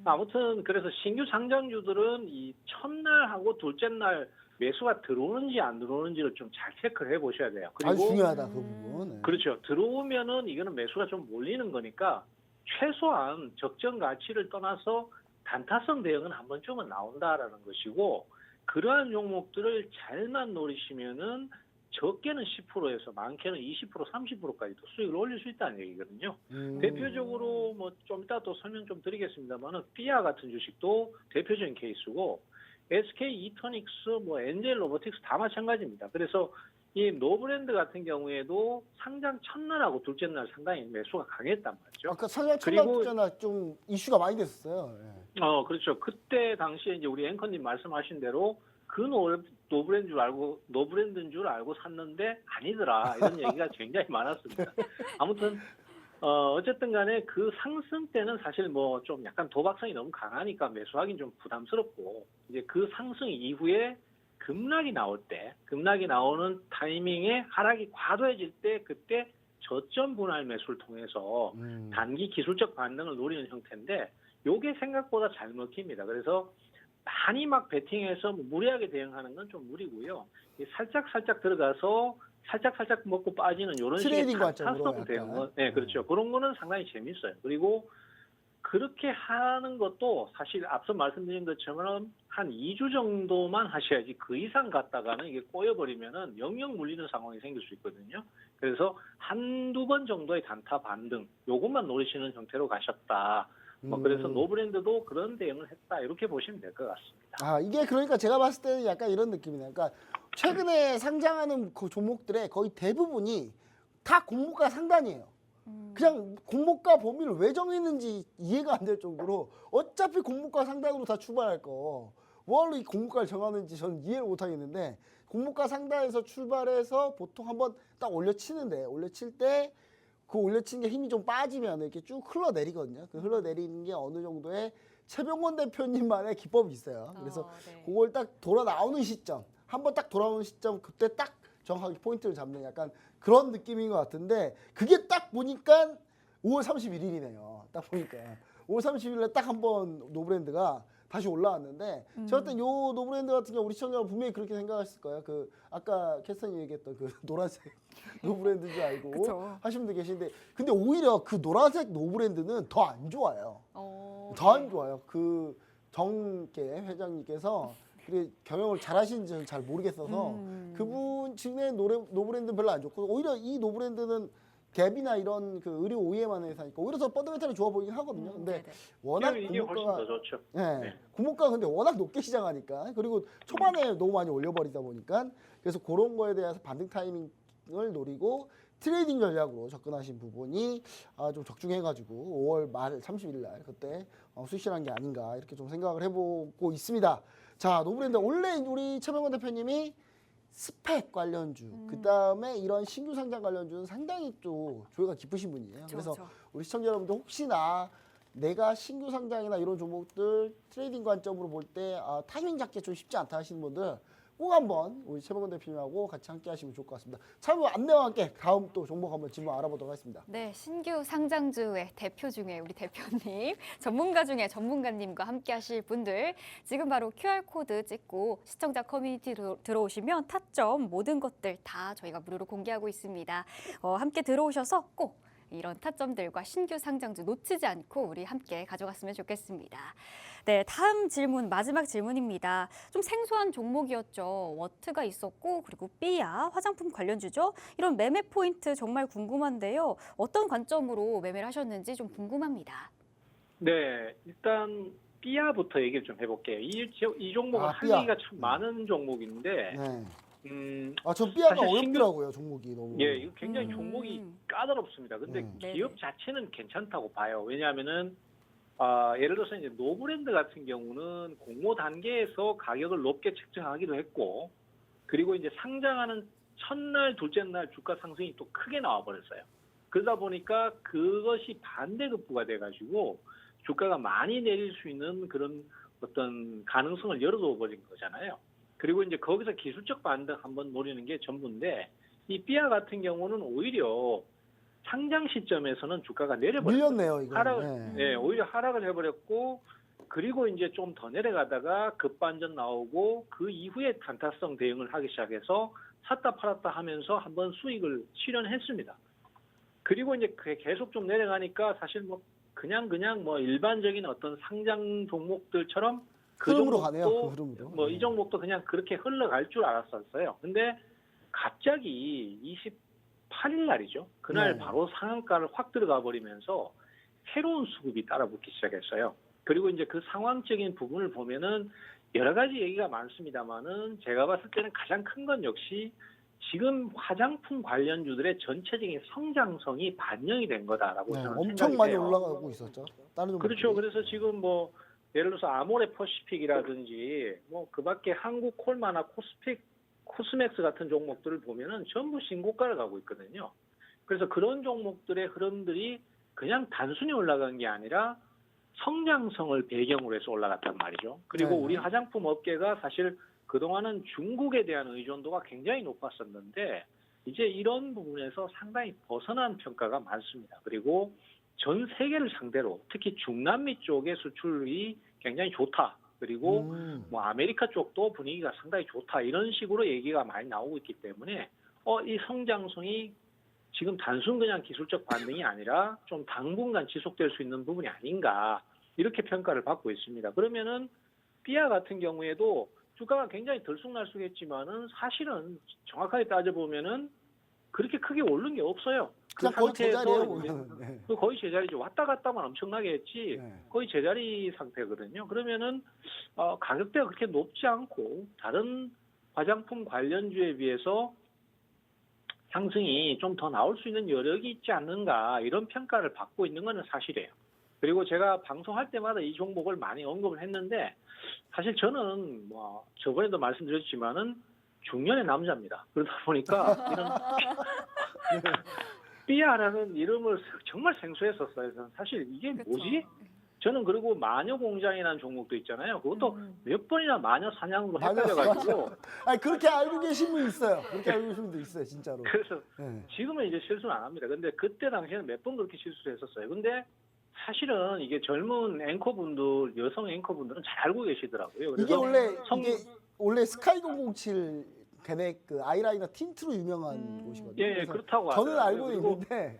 Speaker 3: 아무튼 그래서 신규 상장주들은 이 첫날하고 둘째 날 매수가 들어오는지 안 들어오는지를 좀 잘 체크를 해보셔야 돼요. 그리고
Speaker 1: 아주 중요하다, 그 부분. 네.
Speaker 3: 그렇죠. 들어오면은 이거는 매수가 좀 몰리는 거니까 최소한 적정 가치를 떠나서 단타성 대응은 한 번쯤은 나온다라는 것이고 그러한 종목들을 잘만 노리시면은 적게는 10%에서 많게는 20%, 30%까지도 수익을 올릴 수 있다는 얘기거든요. 대표적으로 뭐 좀 이따 또 설명 좀 드리겠습니다만은 삐아 같은 주식도 대표적인 케이스고 SK 이터닉스, 뭐 엔젤 로보틱스 다 마찬가지입니다. 그래서 이 노브랜드 같은 경우에도 상장 첫날하고 둘째 날 상당히 매수가 강했단 말이죠.
Speaker 1: 아까 설명
Speaker 3: 그리고-
Speaker 1: 첫날잖아 좀 이슈가 많이 됐었어요. 예.
Speaker 3: 그렇죠. 그때 당시에 이제 우리 앵커님 말씀하신 대로 그 노브랜드인 줄 알고 샀는데 아니더라 이런 얘기가 굉장히 많았습니다. 아무튼 어쨌든 간에 그 상승 때는 사실 뭐 좀 약간 도박성이 너무 강하니까 매수하기는 좀 부담스럽고 이제 그 상승 이후에 급락이 나오는 타이밍에 하락이 과도해질 때 그때 저점 분할 매수를 통해서 단기 기술적 반등을 노리는 형태인데 요게 생각보다 잘 먹힙니다. 그래서 많이 막 베팅해서 무리하게 대응하는 건 좀 무리고요. 살짝 들어가서 살짝 먹고 빠지는 이런 식의
Speaker 1: 트레이딩 관점으로
Speaker 3: 단타성 대응은
Speaker 1: 약간.
Speaker 3: 네, 그렇죠. 그런 거는 상당히 재밌어요. 그리고 그렇게 하는 것도 사실 앞서 말씀드린 것처럼 한 2주 정도만 하셔야지 그 이상 갔다가는 이게 꼬여버리면은 영영 물리는 상황이 생길 수 있거든요. 그래서 한두 번 정도의 단타 반등 요것만 노리시는 형태로 가셨다. 뭐 그래서 노브랜드도 그런 대응을 했다 이렇게 보시면 될 것 같습니다.
Speaker 1: 아 이게 그러니까 제가 봤을 때는 약간 이런 느낌이네요. 그러니까 최근에 상장하는 그 종목들의 거의 대부분이 다 공모가 상단이에요. 그냥 공모가 범위를 왜 정했는지 이해가 안 될 정도로 어차피 공모가 상단으로 다 출발할 거 뭐하러 이 공모가를 정하는지 저는 이해를 못 하겠는데 공모가 상단에서 출발해서 보통 한번 딱 올려치는데 올려칠 때 그 올려친 게 힘이 좀 빠지면 이렇게 쭉 흘러내리거든요. 그 흘러내리는 게 어느 정도의 최병원 대표님만의 기법이 있어요. 그래서
Speaker 2: 네.
Speaker 1: 그걸 딱 돌아 나오는 시점, 한번 딱 돌아오는 시점 그때 딱 정확하게 포인트를 잡는 약간 그런 느낌인 것 같은데 그게 딱 보니까 5월 31일이네요. 딱 보니까 5월 30일에 딱 한번 노브랜드가 다시 올라왔는데 제가 볼땐 요 노브랜드 같은 경우 우리 시청자가 분명히 그렇게 생각했을 거예요. 그 아까 캐스터님 얘기했던 그 노란색 노브랜드인 줄 알고
Speaker 2: 그쵸.
Speaker 1: 하시는 분들 계신데 근데 오히려 그 노란색 노브랜드는 더 안 좋아요. 더 안
Speaker 2: 네.
Speaker 1: 좋아요. 그 정계 회장님께서 그게 경영을 잘하시는지 저는 잘 모르겠어서 그분 측의 노브랜드는 별로 안 좋고 오히려 이 노브랜드는 갭이나 이런 그 의류 OEM 하는 회사니까 오히려 더 펀더멘탈이 좋아 보이긴 하거든요. 근데
Speaker 2: 네네.
Speaker 1: 워낙
Speaker 3: 이게 훨씬
Speaker 1: 공모가가
Speaker 3: 더 좋죠.
Speaker 1: 네.
Speaker 3: 네.
Speaker 1: 공모가가 근데 워낙 높게 시장하니까 그리고 초반에 너무 많이 올려버리다 보니까 그래서 그런 거에 대해서 반등 타이밍을 노리고 트레이딩 전략으로 접근하신 부분이 좀 적중해가지고 5월 말 30일 날 그때 수익 실한 게 아닌가 이렇게 좀 생각을 해보고 있습니다. 자 노브랜드 원래 우리 최병원 대표님이 스펙 관련주 그다음에 이런 신규 상장 관련주는 상당히 또 조예가 깊으신 분이에요. 그래서
Speaker 2: 그쵸.
Speaker 1: 우리 시청자 여러분들 혹시나 내가 신규 상장이나 이런 종목들 트레이딩 관점으로 볼 때 타이밍 잡기 좀 쉽지 않다 하시는 분들 꼭 한번 우리 최병원 대표님하고 같이 함께 하시면 좋을 것 같습니다. 참여 안내와 함께 다음 또 종목 한번 질문 알아보도록 하겠습니다.
Speaker 2: 네, 신규 상장주의 대표 중에 우리 대표님, 전문가 중에 전문가님과 함께 하실 분들 지금 바로 QR코드 찍고 시청자 커뮤니티 들어오시면 타점 모든 것들 다 저희가 무료로 공개하고 있습니다. 함께 들어오셔서 꼭 이런 타점들과 신규 상장주 놓치지 않고 우리 함께 가져갔으면 좋겠습니다. 네, 다음 질문, 마지막 질문입니다. 좀 생소한 종목이었죠. 워트가 있었고 그리고 삐아, 화장품 관련주죠. 이런 매매 포인트 정말 궁금한데요. 어떤 관점으로 매매를 하셨는지 좀 궁금합니다.
Speaker 3: 네, 일단 삐아부터 얘기를 좀 해볼게요. 이 종목은 할
Speaker 1: 삐아.
Speaker 3: 얘기가 참 많은 종목인데,
Speaker 1: 네.
Speaker 3: 음,
Speaker 1: 전 삐아가
Speaker 3: 사실
Speaker 1: 어렵더라고요 종목이 너무.
Speaker 3: 예, 이거 굉장히 종목이 까다롭습니다. 근데
Speaker 2: 네네.
Speaker 3: 기업 자체는 괜찮다고 봐요. 왜냐하면은 예를 들어서 이제 노브랜드 같은 경우는 공모 단계에서 가격을 높게 책정하기도 했고, 그리고 이제 상장하는 첫날, 둘째 날 주가 상승이 또 크게 나와버렸어요. 그러다 보니까 그것이 반대급부가 돼가지고 주가가 많이 내릴 수 있는 그런 어떤 가능성을 열어둬 버린 거잖아요. 그리고 이제 거기서 기술적 반등 한번 노리는 게 전부인데 이 삐아 같은 경우는 오히려 상장 시점에서는 주가가 내려버렸어요.
Speaker 1: 밀렸네요 이거.
Speaker 3: 하락을, 네, 오히려 하락을 해버렸고 그리고 이제 좀 더 내려가다가 급반전 나오고 그 이후에 단타성 대응을 하기 시작해서 샀다 팔았다 하면서 한번 수익을 실현했습니다. 그리고 이제 계속 좀 내려가니까 사실 뭐 그냥 뭐 일반적인 어떤 상장 종목들처럼 그
Speaker 1: 흐름으로
Speaker 3: 종목도
Speaker 1: 가네요. 그 흐름으로.
Speaker 3: 뭐 이 종목도 그냥 그렇게 흘러갈 줄 알았었어요. 근데 갑자기 28일 날이죠. 그날
Speaker 1: 네.
Speaker 3: 바로 상한가를 확 들어가 버리면서 새로운 수급이 따라붙기 시작했어요. 그리고 이제 그 상황적인 부분을 보면은 여러 가지 얘기가 많습니다만은 제가 봤을 때는 가장 큰 건 역시 지금 화장품 관련주들의 전체적인 성장성이 반영이 된 거다라고
Speaker 1: 네,
Speaker 3: 저는
Speaker 1: 엄청
Speaker 3: 생각이
Speaker 1: 많이
Speaker 3: 돼요.
Speaker 1: 올라가고 있었죠. 다른 종목들이.
Speaker 3: 그렇죠. 그래서 지금 뭐 예를 들어서 아모레 퍼시픽이라든지 뭐 그밖에 한국 콜마나 코스맥스 같은 종목들을 보면은 전부 신고가를 가고 있거든요. 그래서 그런 종목들의 흐름들이 그냥 단순히 올라간 게 아니라 성장성을 배경으로 해서 올라갔단 말이죠. 그리고
Speaker 1: 네.
Speaker 3: 우리 화장품 업계가 사실 그동안은 중국에 대한 의존도가 굉장히 높았었는데 이제 이런 부분에서 상당히 벗어난 평가가 많습니다. 그리고 전 세계를 상대로 특히 중남미 쪽의 수출이 굉장히 좋다. 그리고 뭐 아메리카 쪽도 분위기가 상당히 좋다. 이런 식으로 얘기가 많이 나오고 있기 때문에 이 성장성이 지금 단순 그냥 기술적 반등이 아니라 좀 당분간 지속될 수 있는 부분이 아닌가 이렇게 평가를 받고 있습니다. 그러면은 삐아 같은 경우에도 주가가 굉장히 들쑥날쑥했지만은 사실은 정확하게 따져보면은 그렇게 크게 오른 게 없어요. 그
Speaker 1: 그냥 거의
Speaker 3: 상태에서
Speaker 1: 제자리예요.
Speaker 3: 이제
Speaker 1: 보면. 네.
Speaker 3: 거의 제자리죠. 왔다 갔다만 엄청나게 했지
Speaker 1: 네.
Speaker 3: 거의 제자리 상태거든요. 그러면은 가격대가 그렇게 높지 않고 다른 화장품 관련주에 비해서 상승이 좀 더 나올 수 있는 여력이 있지 않는가 이런 평가를 받고 있는 것은 사실이에요. 그리고 제가 방송할 때마다 이 종목을 많이 언급을 했는데 사실 저는 뭐 저번에도 말씀드렸지만은 중년의 남자입니다. 그러다 보니까 이런 삐아라는 이름을 정말 생소했었어요. 저는 사실 이게 뭐지? 저는 그리고 마녀공장이라는 종목도 있잖아요. 그것도 몇 번이나 마녀 사냥으로 헷갈려가지고
Speaker 1: 아니 그렇게 알고 계신 분 있어요. 그렇게 알고 계신 분도 있어요, 진짜로.
Speaker 3: 그래서
Speaker 1: 네.
Speaker 3: 지금은 이제 실수는 안 합니다. 근데 그때 당시에는 몇 번 그렇게 실수를 했었어요. 근데 사실은 이게 젊은 앵커분들, 여성 앵커분들은 잘 알고 계시더라고요. 그래서
Speaker 1: 이게 원래
Speaker 3: 성-
Speaker 1: 이게 원래 스카이 007 걔네 그 아이라이너 틴트로 유명한 곳이거든요.
Speaker 3: 예,
Speaker 1: 그래서
Speaker 3: 그렇다고
Speaker 1: 저는
Speaker 3: 하더라고요.
Speaker 1: 알고
Speaker 3: 그리고
Speaker 1: 있는데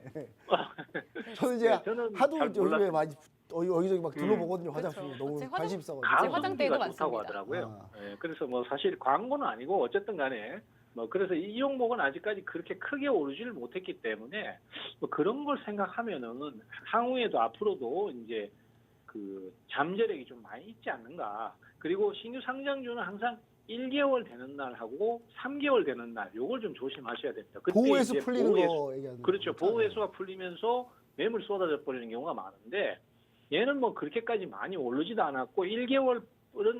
Speaker 1: 저는 이제
Speaker 3: 네, 저는
Speaker 1: 하도
Speaker 3: 잘
Speaker 1: 요즘에
Speaker 3: 몰랐어요.
Speaker 1: 많이 여기저기 막 둘러보거든요.
Speaker 2: 그렇죠.
Speaker 1: 화장품 너무
Speaker 2: 제
Speaker 1: 관심 있어가지고.
Speaker 2: 화장대도
Speaker 3: 가성비가 좋다고
Speaker 2: 많습니다.
Speaker 3: 하더라고요. 예, 그래서 뭐 사실 광고는 아니고 어쨌든 간에 뭐 그래서 이 종목은 아직까지 그렇게 크게 오르지를 못했기 때문에 뭐 그런 걸 생각하면은 향후에도 앞으로도 이제 그 잠재력이 좀 많이 있지 않는가. 그리고 신규 상장주는 항상 1개월 되는 날하고 3개월 되는 날 요걸 좀 조심하셔야 됩니다. 그때
Speaker 1: 보호해수
Speaker 3: 이제
Speaker 1: 풀리는
Speaker 3: 보호해수-
Speaker 1: 거 얘기하는
Speaker 3: 그렇죠.
Speaker 1: 거잖아요.
Speaker 3: 보호해수가 풀리면서 매물 쏟아져 버리는 경우가 많은데 얘는 뭐 그렇게까지 많이 오르지도 않았고 1개월은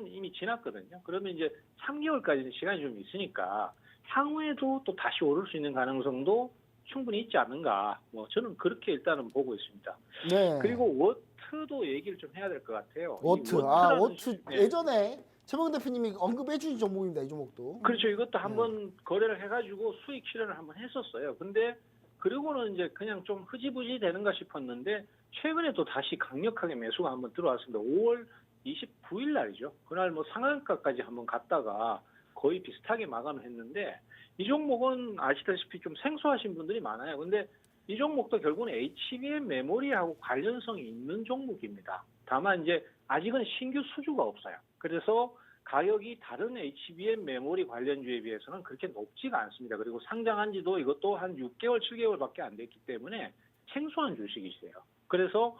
Speaker 3: 이미 지났거든요. 그러면 이제 3개월까지는 시간이 좀 있으니까 향후에도 또 다시 오를 수 있는 가능성도 충분히 있지 않는가. 뭐 저는 그렇게 일단은 보고 있습니다.
Speaker 1: 네.
Speaker 3: 그리고 워트도 얘기를 좀 해야 될 것 같아요. 이
Speaker 1: 워트.
Speaker 3: 워트라는
Speaker 1: 워트
Speaker 3: 네.
Speaker 1: 예전에 최병 대표님이 언급해 주신 종목입니다. 이 종목도.
Speaker 3: 그렇죠. 이것도 한번 거래를 해가지고 수익 실현을 한번 했었어요. 근데 그리고는 이제 그냥 좀 흐지부지 되는가 싶었는데 최근에 또 다시 강력하게 매수가 한번 들어왔습니다. 5월 29일 날이죠. 그날 뭐 상한가까지 한번 갔다가 거의 비슷하게 마감을 했는데 이 종목은 아시다시피 좀 생소하신 분들이 많아요. 근데 이 종목도 결국은 HBM 메모리하고 관련성이 있는 종목입니다. 다만 이제 아직은 신규 수주가 없어요. 그래서 가격이 다른 HBM 메모리 관련주에 비해서는 그렇게 높지가 않습니다. 그리고 상장한 지도 이것도 한 6개월, 7개월밖에 안 됐기 때문에 생소한 주식이세요. 그래서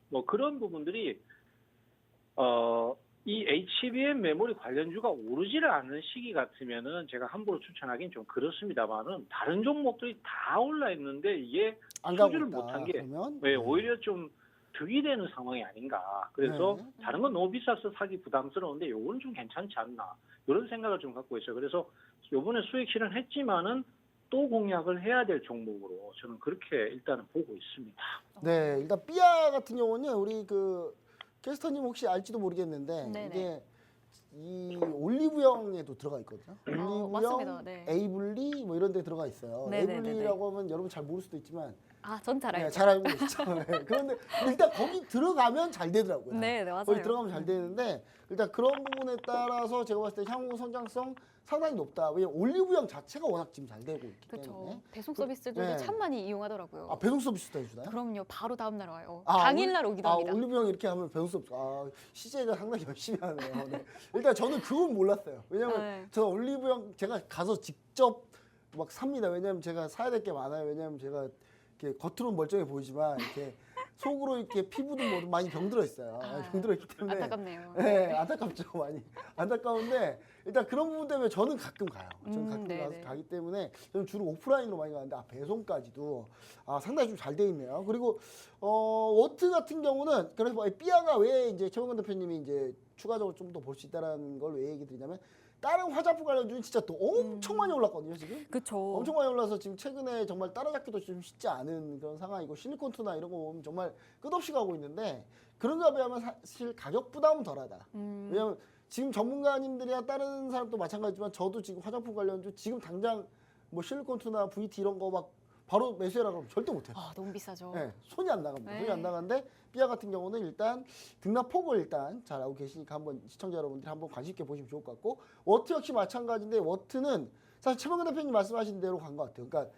Speaker 3: 뭐 그런 부분들이 이 HBM 메모리 관련주가 오르지를 않는 시기 같으면은 제가 함부로 추천하기는 좀 그렇습니다만은 다른 종목들이 다 올라 있는데 이게
Speaker 1: 안 가고
Speaker 3: 수주를
Speaker 1: 있다.
Speaker 3: 못한 게
Speaker 1: 그러면
Speaker 3: 왜 오히려 좀 득이 되는 상황이 아닌가. 그래서
Speaker 1: 네.
Speaker 3: 다른 건 너무 비싸서 사기 부담스러운데 요거는 좀 괜찮지 않나. 이런 생각을 좀 갖고 있어요. 그래서 요번에 수익 실현했지만은 또 공략을 해야 될 종목으로 저는 그렇게 일단은 보고 있습니다.
Speaker 1: 네, 일단 삐아 같은 경우는 우리 그 캐스터님 혹시 알지도 모르겠는데
Speaker 2: 네네.
Speaker 1: 이게 이 올리브영에도 들어가 있거든요.
Speaker 2: 맞습니다.
Speaker 1: 올리브영,
Speaker 2: 네.
Speaker 1: 에이블리 뭐 이런 데 들어가 있어요.
Speaker 2: 네네네네.
Speaker 1: 에이블리라고 하면 여러분 잘 모를 수도 있지만
Speaker 2: 전 잘
Speaker 1: 네,
Speaker 2: 알죠.
Speaker 1: 잘 알고 계시죠. 네. 그런데 일단 거기 들어가면 잘 되더라고요.
Speaker 2: 네, 네, 맞아요.
Speaker 1: 거기 들어가면 잘 되는데 일단 그런 부분에 따라서 제가 봤을 때 향후 성장성 상당히 높다. 왜냐면 올리브영 자체가 워낙 지금 잘 되고 있기 때문에.
Speaker 2: 그렇죠. 배송 서비스들도
Speaker 1: 네.
Speaker 2: 참 많이 이용하더라고요.
Speaker 1: 아, 배송 서비스도 해주나요?
Speaker 2: 그럼요. 바로 다음 날 와요.
Speaker 1: 아,
Speaker 2: 당일날 오기도 합니다.
Speaker 1: 올리브영 이렇게 하면 배송 서비스. CJ가 상당히 열심히 하네요. 네. 일단 저는 그건 몰랐어요. 왜냐면
Speaker 2: 네.
Speaker 1: 저 올리브영 제가 가서 직접 막 삽니다. 왜냐하면 제가 사야 될 게 많아요. 왜냐하면 제가 이렇게 겉으로는 멀쩡해 보이지만 이렇게 속으로 이렇게 피부도 뭐 많이 병들어 있어요. 병들어 있기 때문에
Speaker 2: 안타깝네요.
Speaker 1: 네, 안타깝죠. 많이 안타까운데 일단 그런 부분 때문에 저는 가끔 가요. 저는 가끔
Speaker 2: 네네.
Speaker 1: 가기 때문에 저는 주로 오프라인으로 많이 가는데 배송까지도 상당히 좀 잘 돼 있네요. 그리고 워트 같은 경우는 그래서 삐아가 왜 이제 최범근 대표님이 이제 추가적으로 좀 더 볼 수 있다라는 걸 왜 얘기 드리냐면 다른 화장품 관련주는 진짜 또 엄청 많이 올랐거든요 지금.
Speaker 2: 그렇죠.
Speaker 1: 엄청 많이 올라서 지금 최근에 정말 따라잡기도 좀 쉽지 않은 그런 상황이고 실리콘투나 이런 거 보면 정말 끝없이 가고 있는데 그런가 비하면 사실 가격 부담은 덜하다. 왜냐면 지금 전문가님들이나 다른 사람도 마찬가지지만 저도 지금 화장품 관련주 지금 당장 뭐 실리콘투나 VT 이런 거 막 바로 매수해라 그러면 절대 못해요.
Speaker 2: 너무 비싸죠.
Speaker 1: 네, 손이 안 나갑니다.
Speaker 2: 네.
Speaker 1: 손이 안 나가는데 삐아 같은 경우는 일단 등락폭을 일단 잘 알고 계시니까 한번 시청자 여러분들이 한번 관심 있게 보시면 좋을 것 같고 워트 역시 마찬가지인데 워트는 사실 최범근 대표님 말씀하신 대로 간 것 같아요. 그러니까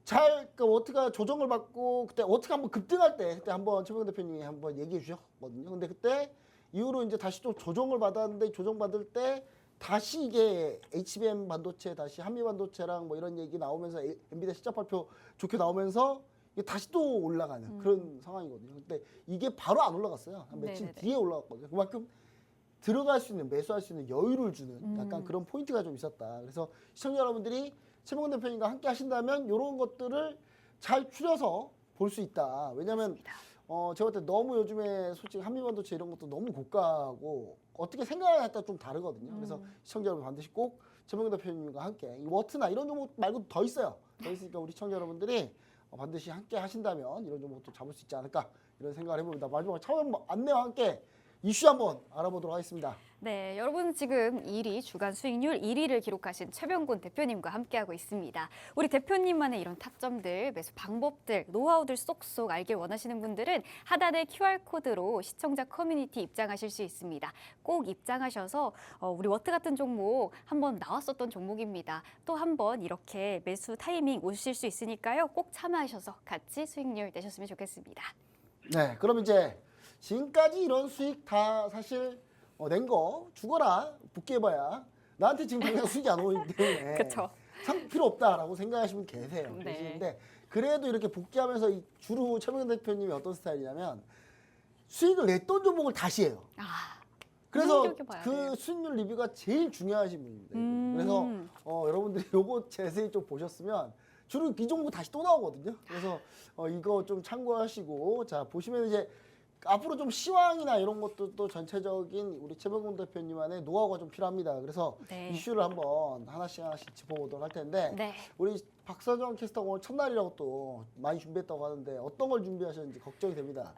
Speaker 1: 그러니까 워트가 조정을 받고 그때 워트가 한번 급등할 때 그때 한번 최범근 대표님이 한번 얘기해 주셨거든요. 근데 그때 이후로 이제 다시 또 조정을 받았는데 조정받을 때 다시 이게 HBM 반도체 다시 한미 반도체랑 뭐 이런 얘기 나오면서 엔비디아 실적 발표 좋게 나오면서 이게 다시 또 올라가는 그런 상황이거든요. 근데 이게 바로 안 올라갔어요. 한 며칠
Speaker 2: 네네네.
Speaker 1: 뒤에 올라갔거든요. 그만큼 들어갈 수 있는 매수할 수 있는 여유를 주는 약간 그런 포인트가 좀 있었다. 그래서 시청자 여러분들이 최범근 대표님과 함께 하신다면 이런 것들을 잘 추려서 볼 수 있다. 왜냐하면 제가 볼 때 너무 요즘에 솔직히 한미반도체 이런 것도 너무 고가고 어떻게 생각을 따라 좀 다르거든요. 그래서 시청자 여러분 반드시 꼭 최범근 대표님과 함께 이 워트나 이런 종목 말고 더 있어요. 더 있으니까 우리 시청자 여러분들이 반드시 함께 하신다면 이런 종목도 잡을 수 있지 않을까 이런 생각을 해봅니다. 마지막으로 처음 안내와 함께 이슈 한번 알아보도록 하겠습니다.
Speaker 2: 네, 여러분 지금 1위 주간 수익률 1위를 기록하신 최병곤 대표님과 함께하고 있습니다. 우리 대표님만의 이런 타점들, 매수 방법들, 노하우들 쏙쏙 알길 원하시는 분들은 하단의 QR코드로 시청자 커뮤니티 입장하실 수 있습니다. 꼭 입장하셔서 우리 워트 같은 종목 한번 나왔었던 종목입니다. 또 한번 이렇게 매수 타이밍 오실 수 있으니까요. 꼭 참여하셔서 같이 수익률 내셨으면 좋겠습니다.
Speaker 1: 네, 그럼 이제 지금까지 이런 수익 다 사실 낸 거 죽어라 복귀해봐야 나한테 지금 당장 수익이 안 오기 때문에
Speaker 2: 그쵸.
Speaker 1: 상 필요 없다라고 생각하시면 계세요.
Speaker 2: 네.
Speaker 1: 계시는데 그래도 이렇게 복귀하면서 주로 최범근 대표님이 어떤 스타일이냐면 수익을 냈던 종목을 다시 해요. 그래서
Speaker 2: 눈여겨봐야
Speaker 1: 그
Speaker 2: 돼요.
Speaker 1: 수익률 리뷰가 제일 중요하신 분입니다. 그래서 여러분들이 요거 자세히 좀 보셨으면 주로 이 종목 다시 또 나오거든요. 그래서 이거 좀 참고하시고 자 보시면 이제 앞으로 좀 시황이나 이런 것도 또 전체적인 우리 최범근 대표님만의 노하우가 좀 필요합니다. 그래서
Speaker 2: 네.
Speaker 1: 이슈를 한번 하나씩 짚어보도록 할 텐데
Speaker 2: 네.
Speaker 1: 우리 박서정 캐스터가 오늘 첫날이라고 또 많이 준비했다고 하는데 어떤 걸 준비하셨는지 걱정이 됩니다.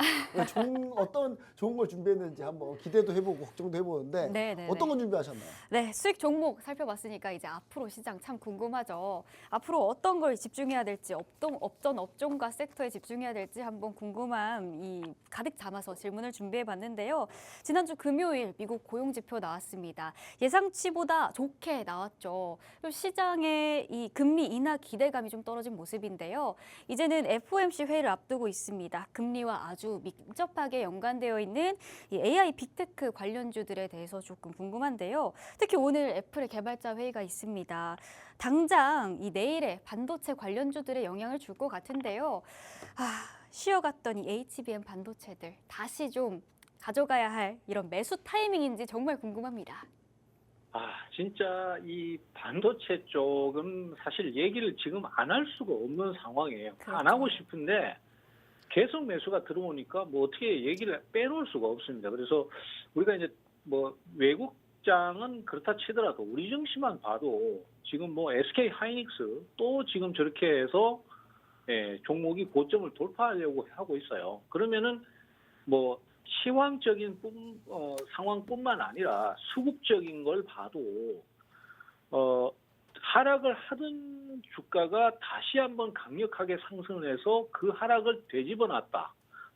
Speaker 1: 어떤 좋은 걸 준비했는지 한번 기대도 해보고 걱정도 해보는데
Speaker 2: 네네네.
Speaker 1: 어떤 걸 준비하셨나요?
Speaker 2: 네, 수익 종목 살펴봤으니까 이제 앞으로 시장 참 궁금하죠. 앞으로 어떤 걸 집중해야 될지, 어떤 업종과 섹터에 집중해야 될지 한번 궁금함이 가득 담아서 질문을 준비해봤는데요. 지난주 금요일 미국 고용지표 나왔습니다. 예상치보다 좋게 나왔죠. 시장의 이 금리 인하 기대감이 좀 떨어진 모습인데요. 이제는 FOMC 회의를 앞두고 있습니다. 금리와 아주 밀접하게 연관되어 있는 이 AI 빅테크 관련주들에 대해서 조금 궁금한데요. 특히 오늘 애플의 개발자 회의가 있습니다. 당장 이 내일의 반도체 관련주들에 영향을 줄 것 같은데요. 쉬어갔던 이 HBM 반도체들 다시 좀 가져가야 할 이런 매수 타이밍인지 정말 궁금합니다.
Speaker 3: 진짜 이 반도체 쪽은 사실 얘기를 지금 안 할 수가 없는 상황이에요.
Speaker 2: 그렇죠.
Speaker 3: 안 하고 싶은데 계속 매수가 들어오니까 뭐 어떻게 얘기를 빼놓을 수가 없습니다. 그래서 우리가 이제 뭐 외국장은 그렇다 치더라도 우리 증시만 봐도 지금 뭐 SK 하이닉스 또 지금 저렇게 해서 종목이 고점을 돌파하려고 하고 있어요. 그러면은 뭐 시황적인 상황뿐만 아니라 수급적인 걸 봐도 하락을 하던 주가가 다시 한번 강력하게 상승을 해서 그 하락을 되집어놨다.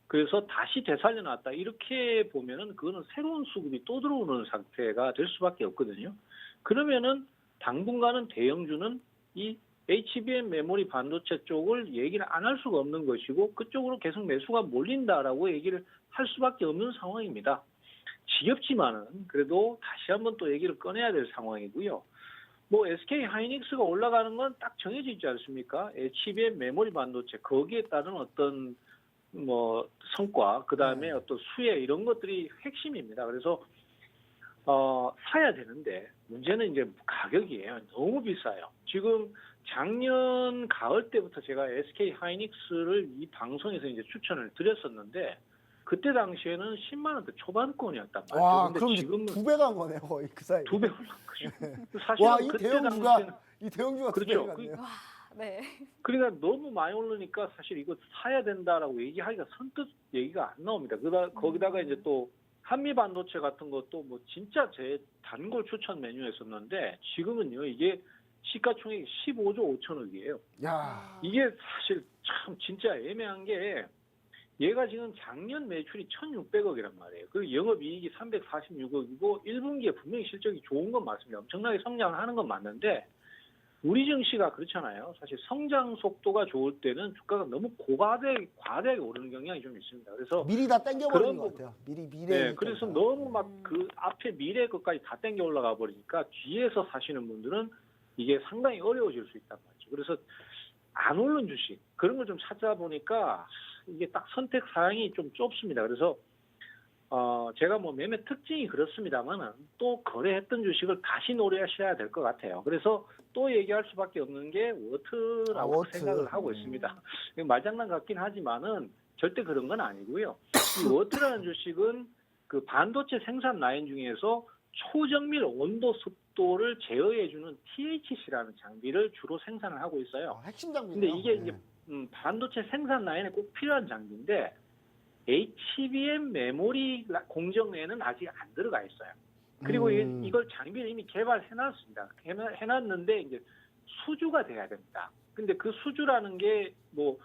Speaker 3: 그래서 다시 되살려놨다. 이렇게 보면은 그거는 새로운 수급이 또 들어오는 상태가 될 수밖에 없거든요. 그러면은 당분간은 대형주는 이 HBM 메모리 반도체 쪽을 얘기를 안 할 수가 없는 것이고 그쪽으로 계속 매수가 몰린다라고 얘기를 할 수밖에 없는 상황입니다. 지겹지만은 그래도 다시 한번 또 얘기를 꺼내야 될 상황이고요. 뭐 SK 하이닉스가 올라가는 건 딱 정해져 있지 않습니까? HBM 메모리 반도체 거기에 따른 어떤 뭐 성과, 그 다음에 어떤 수혜 이런 것들이 핵심입니다. 그래서 사야 되는데 문제는 이제 가격이에요. 너무 비싸요. 지금 작년 가을 때부터 제가 SK 하이닉스를 이 방송에서 이제 추천을 드렸었는데 그때 당시에는 10만 원대 초반권이었단 말이죠.
Speaker 1: 와,
Speaker 3: 근데
Speaker 1: 그럼 이제
Speaker 3: 지금은
Speaker 1: 두 배가 간 거네요, 거의 그 사이.
Speaker 3: 2배 올랐 거죠. 사실은
Speaker 1: 와, 이
Speaker 3: 그때
Speaker 1: 대형주가
Speaker 3: 당시에는
Speaker 1: 이 대형주가 두
Speaker 3: 그렇죠.
Speaker 1: 배가 갔네요.
Speaker 2: 와, 네.
Speaker 3: 그러니까 너무 많이 오르니까 사실 이거 사야 된다라고 얘기하기가 선뜻 얘기가 안 나옵니다. 거기다가 이제 또 한미 반도체 같은 것도 뭐 진짜 제 단골 추천 메뉴였었는데 지금은요 이게 시가총액이 15조 5천억이에요.
Speaker 1: 야,
Speaker 3: 이게 사실 참 진짜 애매한 게 얘가 지금 작년 매출이 1,600억이란 말이에요. 그리고 영업이익이 346억이고 1분기에 분명히 실적이 좋은 건 맞습니다. 엄청나게 성장을 하는 건 맞는데 우리 증시가 그렇잖아요. 사실 성장 속도가 좋을 때는 주가가 너무 과다하게 오르는 경향이 좀 있습니다. 그래서
Speaker 1: 미리 다 땡겨버리는
Speaker 3: 그런
Speaker 1: 것 같아요. 미래.
Speaker 3: 네, 그래서 너무 막 그 앞에 미래 것까지 다 땡겨 올라가 버리니까 뒤에서 사시는 분들은 이게 상당히 어려워질 수 있단 말이죠. 그래서 안 오른 주식 그런 걸 좀 찾아보니까 이게 딱 선택 사항이 좀 좁습니다. 그래서 제가 뭐 매매 특징이 그렇습니다만은 또 거래했던 주식을 다시 노려하셔야 될 것 같아요. 그래서 또 얘기할 수밖에 없는 게 워트라고
Speaker 1: 워트.
Speaker 3: 생각을 하고 있습니다. 말장난 같긴 하지만은 절대 그런 건 아니고요. 이 워트라는 주식은 그 반도체 생산 라인 중에서 초정밀 온도 습도를 제어해주는 THC라는 장비를 주로 생산을 하고 있어요.
Speaker 1: 핵심 장비네요.
Speaker 3: 근데 이게 이제 반도체 생산 라인에 꼭 필요한 장비인데 HBM 메모리 공정에는 아직 안 들어가 있어요. 그리고 이걸 장비를 이미 개발해놨습니다. 해놨는데 이제 수주가 돼야 됩니다. 근데 그 수주라는 게 뭐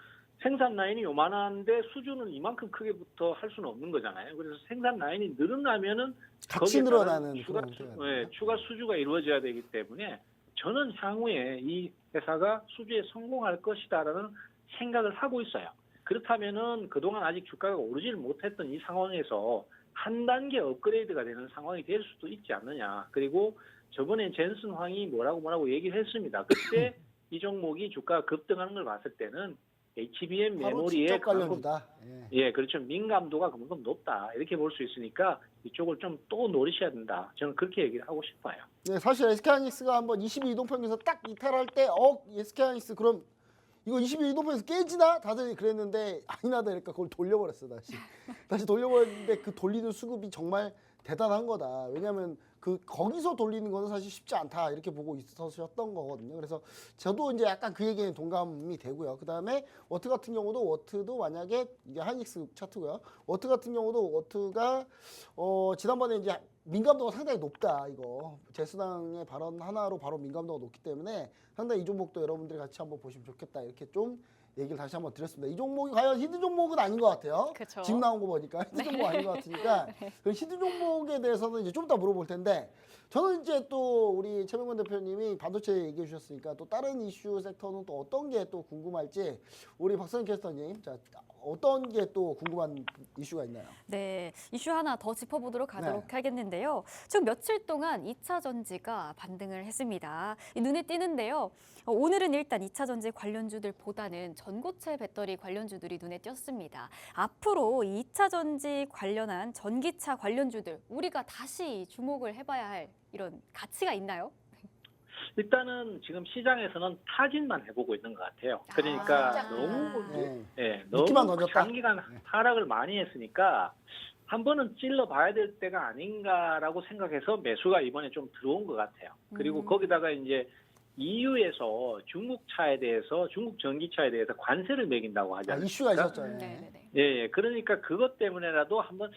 Speaker 3: 생산 라인이 요만한데 수주는 이만큼 크게부터 할 수는 없는 거잖아요. 그래서 생산 라인이 늘어나면은
Speaker 1: 같이
Speaker 3: 거기에 따른
Speaker 1: 늘어나는
Speaker 3: 추가 수주가 이루어져야 되기 때문에 저는 향후에 이 회사가 수주에 성공할 것이다라는 생각을 하고 있어요. 그렇다면은 그동안 아직 주가가 오르지를 못했던 이 상황에서 한 단계 업그레이드가 되는 상황이 될 수도 있지 않느냐. 그리고 저번에 젠슨 황이 뭐라고 얘기를 했습니다. 그때 이 종목이 주가가 급등하는 걸 봤을 때는 HBM 메모리에
Speaker 1: 관련주다.
Speaker 3: 예, 그렇죠. 민감도가 그만큼 높다. 이렇게 볼 수 있으니까 이쪽을 좀 또 노리셔야 된다. 저는 그렇게 얘기를 하고 싶어요.
Speaker 1: 네, 사실 SK하이닉스가 한번 22이동평균에서 딱 이탈할 때 SK하이닉스 그럼 이거 22이동평에서 깨지나? 다들 그랬는데 아니나 다를까 그걸 돌려버렸어 다시 돌려버렸는데 그 돌리는 수급이 정말 대단한 거다. 왜냐하면 거기서 돌리는 거는 사실 쉽지 않다 이렇게 보고 있으셨던 거거든요. 그래서 저도 이제 약간 그 얘기에 동감이 되고요. 그 다음에 워트 같은 경우도 워트도 만약에 이게 하이닉스 차트고요. 워트 같은 경우도 워트가 지난번에 이제 민감도가 상당히 높다. 이거 제수당의 발언 하나로 바로 민감도가 높기 때문에 상당히 이 종목도 여러분들이 같이 한번 보시면 좋겠다. 이렇게 좀 얘기를 다시 한번 드렸습니다. 이 종목이 과연 히든 종목은 아닌 것 같아요.
Speaker 2: 그쵸.
Speaker 1: 지금 나온 거 보니까 히든 종목 아닌 것 같으니까 그 히든 종목에 대해서는 이제 좀 더 물어볼 텐데 저는 이제 또 우리 최명건 대표님이 반도체 얘기해 주셨으니까 또 다른 이슈 섹터는 또 어떤 게 또 궁금할지 우리 박선희 캐스터님 자 어떤 게 또 궁금한 이슈가 있나요?
Speaker 2: 네, 이슈 하나 더 짚어보도록 하겠는데요. 지금 며칠 동안 2차 전지가 반등을 했습니다. 눈에 띄는데요. 오늘은 일단 2차 전지 관련주들보다는 전고체 배터리 관련주들이 눈에 띄었습니다. 앞으로 2차 전지 관련한 전기차 관련주들 우리가 다시 주목을 해봐야 할 이런 가치가 있나요?
Speaker 3: 일단은 지금 시장에서는 타진만 해보고 있는 것 같아요. 그러니까
Speaker 1: 미끼만
Speaker 3: 너무
Speaker 1: 던졌다.
Speaker 3: 장기간 하락을 많이 했으니까 한 번은 찔러봐야 될 때가 아닌가라고 생각해서 매수가 이번에 좀 들어온 것 같아요. 그리고 거기다가 이제 EU에서 중국 전기차에 대해서 관세를 매긴다고 하지 않습니까?
Speaker 1: 이슈가 있었죠.
Speaker 3: 예, 그러니까 그것 때문에라도 한번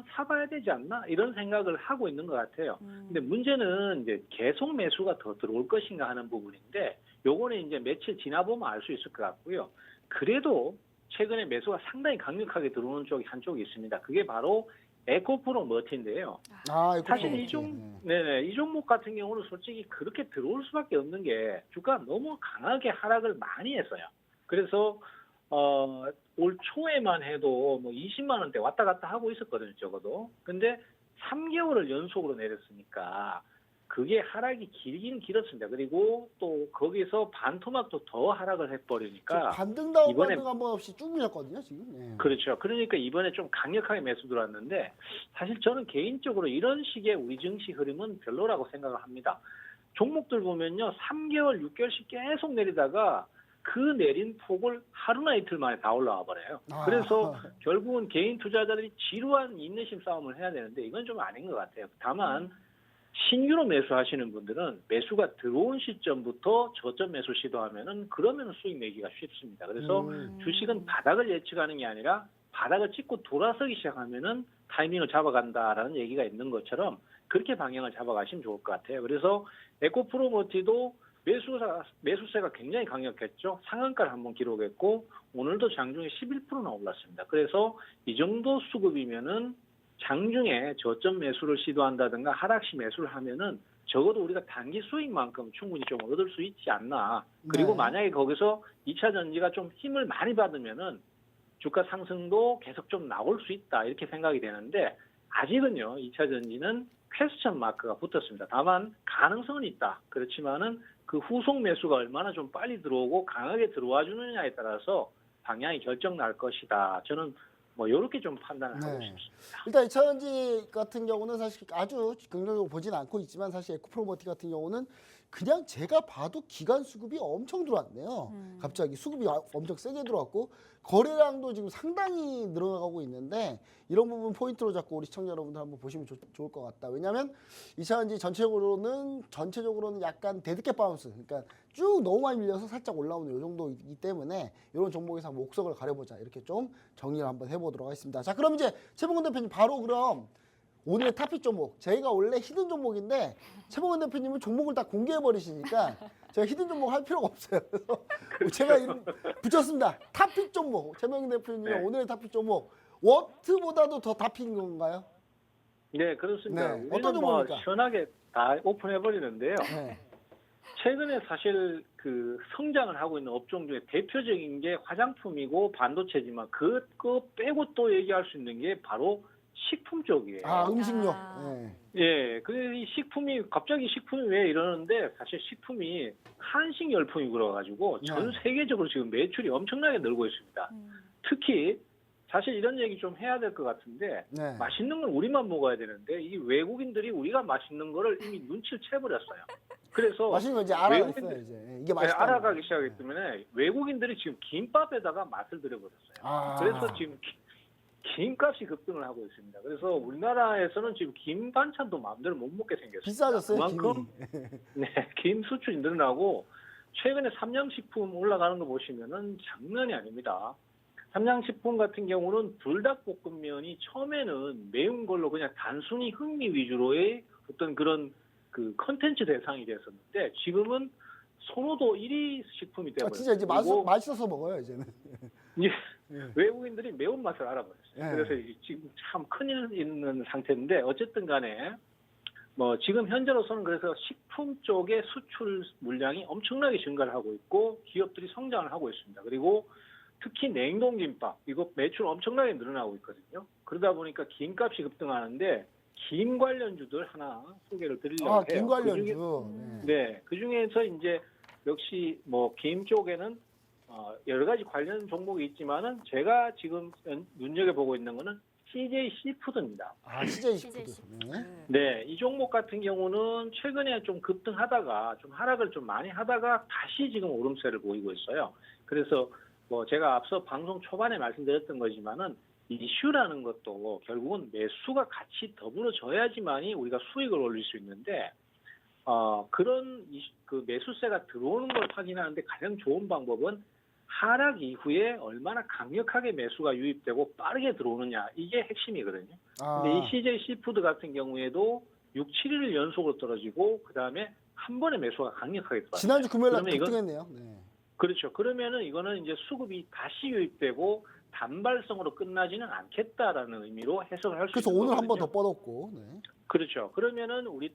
Speaker 3: 사봐야 되지 않나 이런 생각을 하고 있는 것 같아요. 근데 문제는 이제 계속 매수가 더 들어올 것인가 하는 부분인데, 요거는 이제 며칠 지나보면 알 수 있을 것 같고요. 그래도 최근에 매수가 상당히 강력하게 들어오는 쪽이 한쪽이 있습니다. 그게 바로 에코프로 머티인데요. 사실 이 종목 같은 경우는 솔직히 그렇게 들어올 수밖에 없는 게 주가가 너무 강하게 하락을 많이 했어요. 그래서 올 초에만 해도 뭐 20만 원대 왔다 갔다 하고 있었거든요, 적어도. 근데 3개월을 연속으로 내렸으니까 그게 하락이 길긴 길었습니다. 그리고 또 거기서 반토막도 더 하락을 해버리니까
Speaker 1: 반등 다운
Speaker 3: 이번에
Speaker 1: 반등 한번 없이 쭉 밀렸거든요 지금. 네.
Speaker 3: 그렇죠. 그러니까 이번에 좀 강력하게 매수 들어왔는데 사실 저는 개인적으로 이런 식의 우리 증시 흐름은 별로라고 생각을 합니다. 종목들 보면요. 3개월, 6개월씩 계속 내리다가 그 내린 폭을 하루나 이틀 만에 다 올라와 버려요. 그래서 결국은 개인 투자자들이 지루한 인내심 싸움을 해야 되는데 이건 좀 아닌 것 같아요. 다만 신규로 매수하시는 분들은 매수가 들어온 시점부터 저점 매수 시도하면은 그러면 수익 내기가 쉽습니다. 그래서 주식은 바닥을 예측하는 게 아니라 바닥을 찍고 돌아서기 시작하면은 타이밍을 잡아간다라는 얘기가 있는 것처럼 그렇게 방향을 잡아가시면 좋을 것 같아요. 그래서 에코프로머티도 매수세가 굉장히 강력했죠. 상한가를 한번 기록했고 오늘도 장중에 11%나 올랐습니다. 그래서 이 정도 수급이면은 장중에 저점 매수를 시도한다든가 하락시 매수를 하면은 적어도 우리가 단기 수익만큼 충분히 좀 얻을 수 있지 않나. 그리고
Speaker 1: 네. 만약에
Speaker 3: 만약에 거기서 2차 전지가 좀 힘을 많이 받으면은 주가 상승도 계속 좀 나올 수 있다. 이렇게 생각이 되는데 아직은요. 2차 전지는 퀘스천 마크가 붙었습니다. 다만 가능성은 있다. 그렇지만은 그 후속 매수가 얼마나 좀 빨리 들어오고 강하게 들어와 주느냐에 따라서 방향이 결정 날 것이다. 저는 뭐 이렇게 좀 판단을 하고
Speaker 1: 네.
Speaker 3: 싶습니다.
Speaker 1: 일단 2차전지 같은 경우는 사실 아주 긍정적으로 보진 않고 있지만 사실 에코프로머티 같은 경우는 그냥 제가 봐도 기간 수급이 엄청 들어왔네요. 갑자기 수급이 엄청 세게 들어왔고 거래량도 지금 상당히 늘어나고 있는데 이런 부분 포인트로 잡고 우리 시청자 여러분들 한번 보시면 좋을 것 같다. 왜냐하면 2차전지 전체적으로는 약간 데드캣 바운스, 그러니까 쭉 너무 많이 밀려서 살짝 올라오는 이 정도이기 때문에 이런 종목에서 한번 옥석을 가려보자 이렇게 좀 정리를 한번 해보도록 하겠습니다. 자, 그럼 이제 최봉근 대표님 바로 그럼 오늘의 탑픽 종목, 저희가 원래 히든 종목인데 최봉근 대표님은 종목을 다 공개해 버리시니까 제가 히든 종목 할 필요가 없어요. 그래서 제가 이름 붙였습니다. 탑픽 종목. 최봉근 대표님
Speaker 3: 네.
Speaker 1: 오늘의 탑픽 종목 워트보다도 더 탑픽인 건가요?
Speaker 3: 네, 그렇습니다.
Speaker 1: 네.
Speaker 3: 우리는
Speaker 1: 어떤
Speaker 3: 뭐
Speaker 1: 종목입니까?
Speaker 3: 시원하게 다 오픈해 버리는데요.
Speaker 1: 네.
Speaker 3: 최근에 사실 그 성장을 하고 있는 업종 중에 대표적인 게 화장품이고 반도체지만 그거 빼고 또 얘기할 수 있는 게 바로 식품 쪽이에요.
Speaker 1: 아, 음식료.
Speaker 2: 아.
Speaker 1: 네.
Speaker 3: 예, 이 식품이 갑자기 식품이 왜 이러는데 사실 식품이 한식 열풍이 불어가지고 전
Speaker 1: 네.
Speaker 3: 세계적으로 지금 매출이 엄청나게 늘고 있습니다. 특히 사실 이런 얘기 좀 해야 될 것 같은데
Speaker 1: 네.
Speaker 3: 맛있는 건 우리만 먹어야 되는데 이 외국인들이 우리가 맛있는 거를 이미 눈치를 채버렸어요. 그래서
Speaker 1: 맛있는 거 이제 알아냈어요.
Speaker 3: 외국인들-
Speaker 1: 이제 이게 맛있다.
Speaker 3: 알아가기 시작하기 때문에 외국인들이 지금 김밥에다가 맛을 들여버렸어요.
Speaker 1: 아.
Speaker 3: 그래서 지금 김값이 급등을 하고 있습니다. 그래서 우리나라에서는 지금 김 반찬도 마음대로 못 먹게 생겼어요.
Speaker 1: 비싸졌어요.
Speaker 3: 그만큼
Speaker 1: 김이.
Speaker 3: 네, 김 수출이 늘어나고 최근에 삼양식품 올라가는 거 보시면은 장난이 아닙니다. 삼양식품 같은 경우는 불닭볶음면이 처음에는 매운 걸로 그냥 단순히 흥미 위주로의 어떤 그런 그 컨텐츠 대상이 됐었는데 지금은 선호도 1위 식품이
Speaker 1: 아,
Speaker 3: 되어버렸어요.
Speaker 1: 진짜 이제
Speaker 3: 그리고
Speaker 1: 맛있어서 먹어요 이제는.
Speaker 3: 예,
Speaker 1: 예.
Speaker 3: 외국인들이 매운맛을 알아버렸어요.
Speaker 1: 예.
Speaker 3: 그래서 이게 지금 참 큰일 있는 상태인데 어쨌든 간에 뭐 지금 현재로서는 그래서 식품 쪽의 수출 물량이 엄청나게 증가를 하고 있고 기업들이 성장을 하고 있습니다. 그리고 특히 냉동김밥 이거 매출 엄청나게 늘어나고 있거든요. 그러다 보니까 김값이 급등하는데 김 관련주들 하나 소개를 드리려고 해요.
Speaker 1: 김 관련주.
Speaker 3: 네, 그 중에서 이제 역시 뭐 김 쪽에는 여러 가지 관련 종목이 있지만은 제가 지금 눈여겨 보고 있는 거는 CJ 시푸드입니다.
Speaker 1: 아, CJ
Speaker 2: CJ
Speaker 1: 시푸드. 네.
Speaker 3: 네, 이 종목 같은 경우는 최근에 좀 급등하다가 좀 하락을 좀 많이 하다가 다시 지금 오름세를 보이고 있어요. 그래서 뭐 제가 앞서 방송 초반에 말씀드렸던 거지만은 이슈라는 것도 결국은 매수가 같이 더불어져야지만이 우리가 수익을 올릴 수 있는데 그런 그 매수세가 들어오는 걸 확인하는데 가장 좋은 방법은 하락 이후에 얼마나 강력하게 매수가 유입되고 빠르게 들어오느냐 이게 핵심이거든요.
Speaker 1: 아,
Speaker 3: 근데 이 CJ 시푸드 같은 경우에도 6, 7일 연속으로 떨어지고 그다음에 한 번에 매수가 강력하게 들어왔어요.
Speaker 1: 지난주 금요일 날
Speaker 3: 그러면 이건-
Speaker 1: 급등했네요. 네.
Speaker 3: 그렇죠. 그러면은 이거는 이제 수급이 다시 유입되고 단발성으로 끝나지는 않겠다라는 의미로 해석을 할 수
Speaker 1: 그래서
Speaker 3: 있는
Speaker 1: 오늘 한 번
Speaker 3: 거거든요.
Speaker 1: 더 뻗었고. 네.
Speaker 3: 그렇죠. 그러면은 우리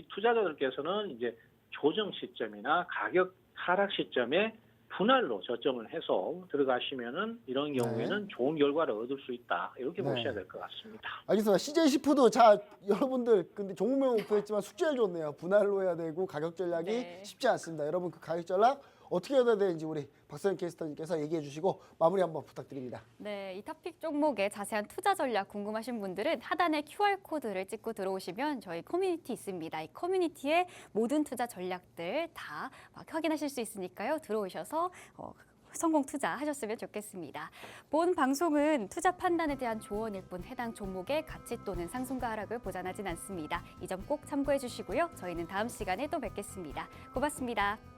Speaker 3: 투자자들께서는 이제 조정 시점이나 가격 하락 시점에 분할로 저점을 해서 들어가시면은 이런 경우에는 좋은 결과를 얻을 수 있다. 이렇게
Speaker 1: 네.
Speaker 3: 보셔야 될 것 같습니다.
Speaker 1: 알겠습니다. CJ 시푸드 자 여러분들 근데 종목명 오프했지만 숙제를 줬네요. 분할로 해야 되고 가격 전략이
Speaker 2: 네.
Speaker 1: 쉽지 않습니다. 여러분 그 가격 전략 어떻게 해야 되는지 우리 박서영 캐스터님께서 얘기해 주시고 마무리 한번 부탁드립니다.
Speaker 2: 네, 이 탑픽 종목의 자세한 투자 전략 궁금하신 분들은 하단에 QR코드를 찍고 들어오시면 저희 커뮤니티 있습니다. 이 커뮤니티에 모든 투자 전략들 다 확인하실 수 있으니까요. 들어오셔서 성공 투자하셨으면 좋겠습니다. 본 방송은 투자 판단에 대한 조언일 뿐 해당 종목의 가치 또는 상승과 하락을 보장하진 않습니다. 이 점 꼭 참고해 주시고요. 저희는 다음 시간에 또 뵙겠습니다. 고맙습니다.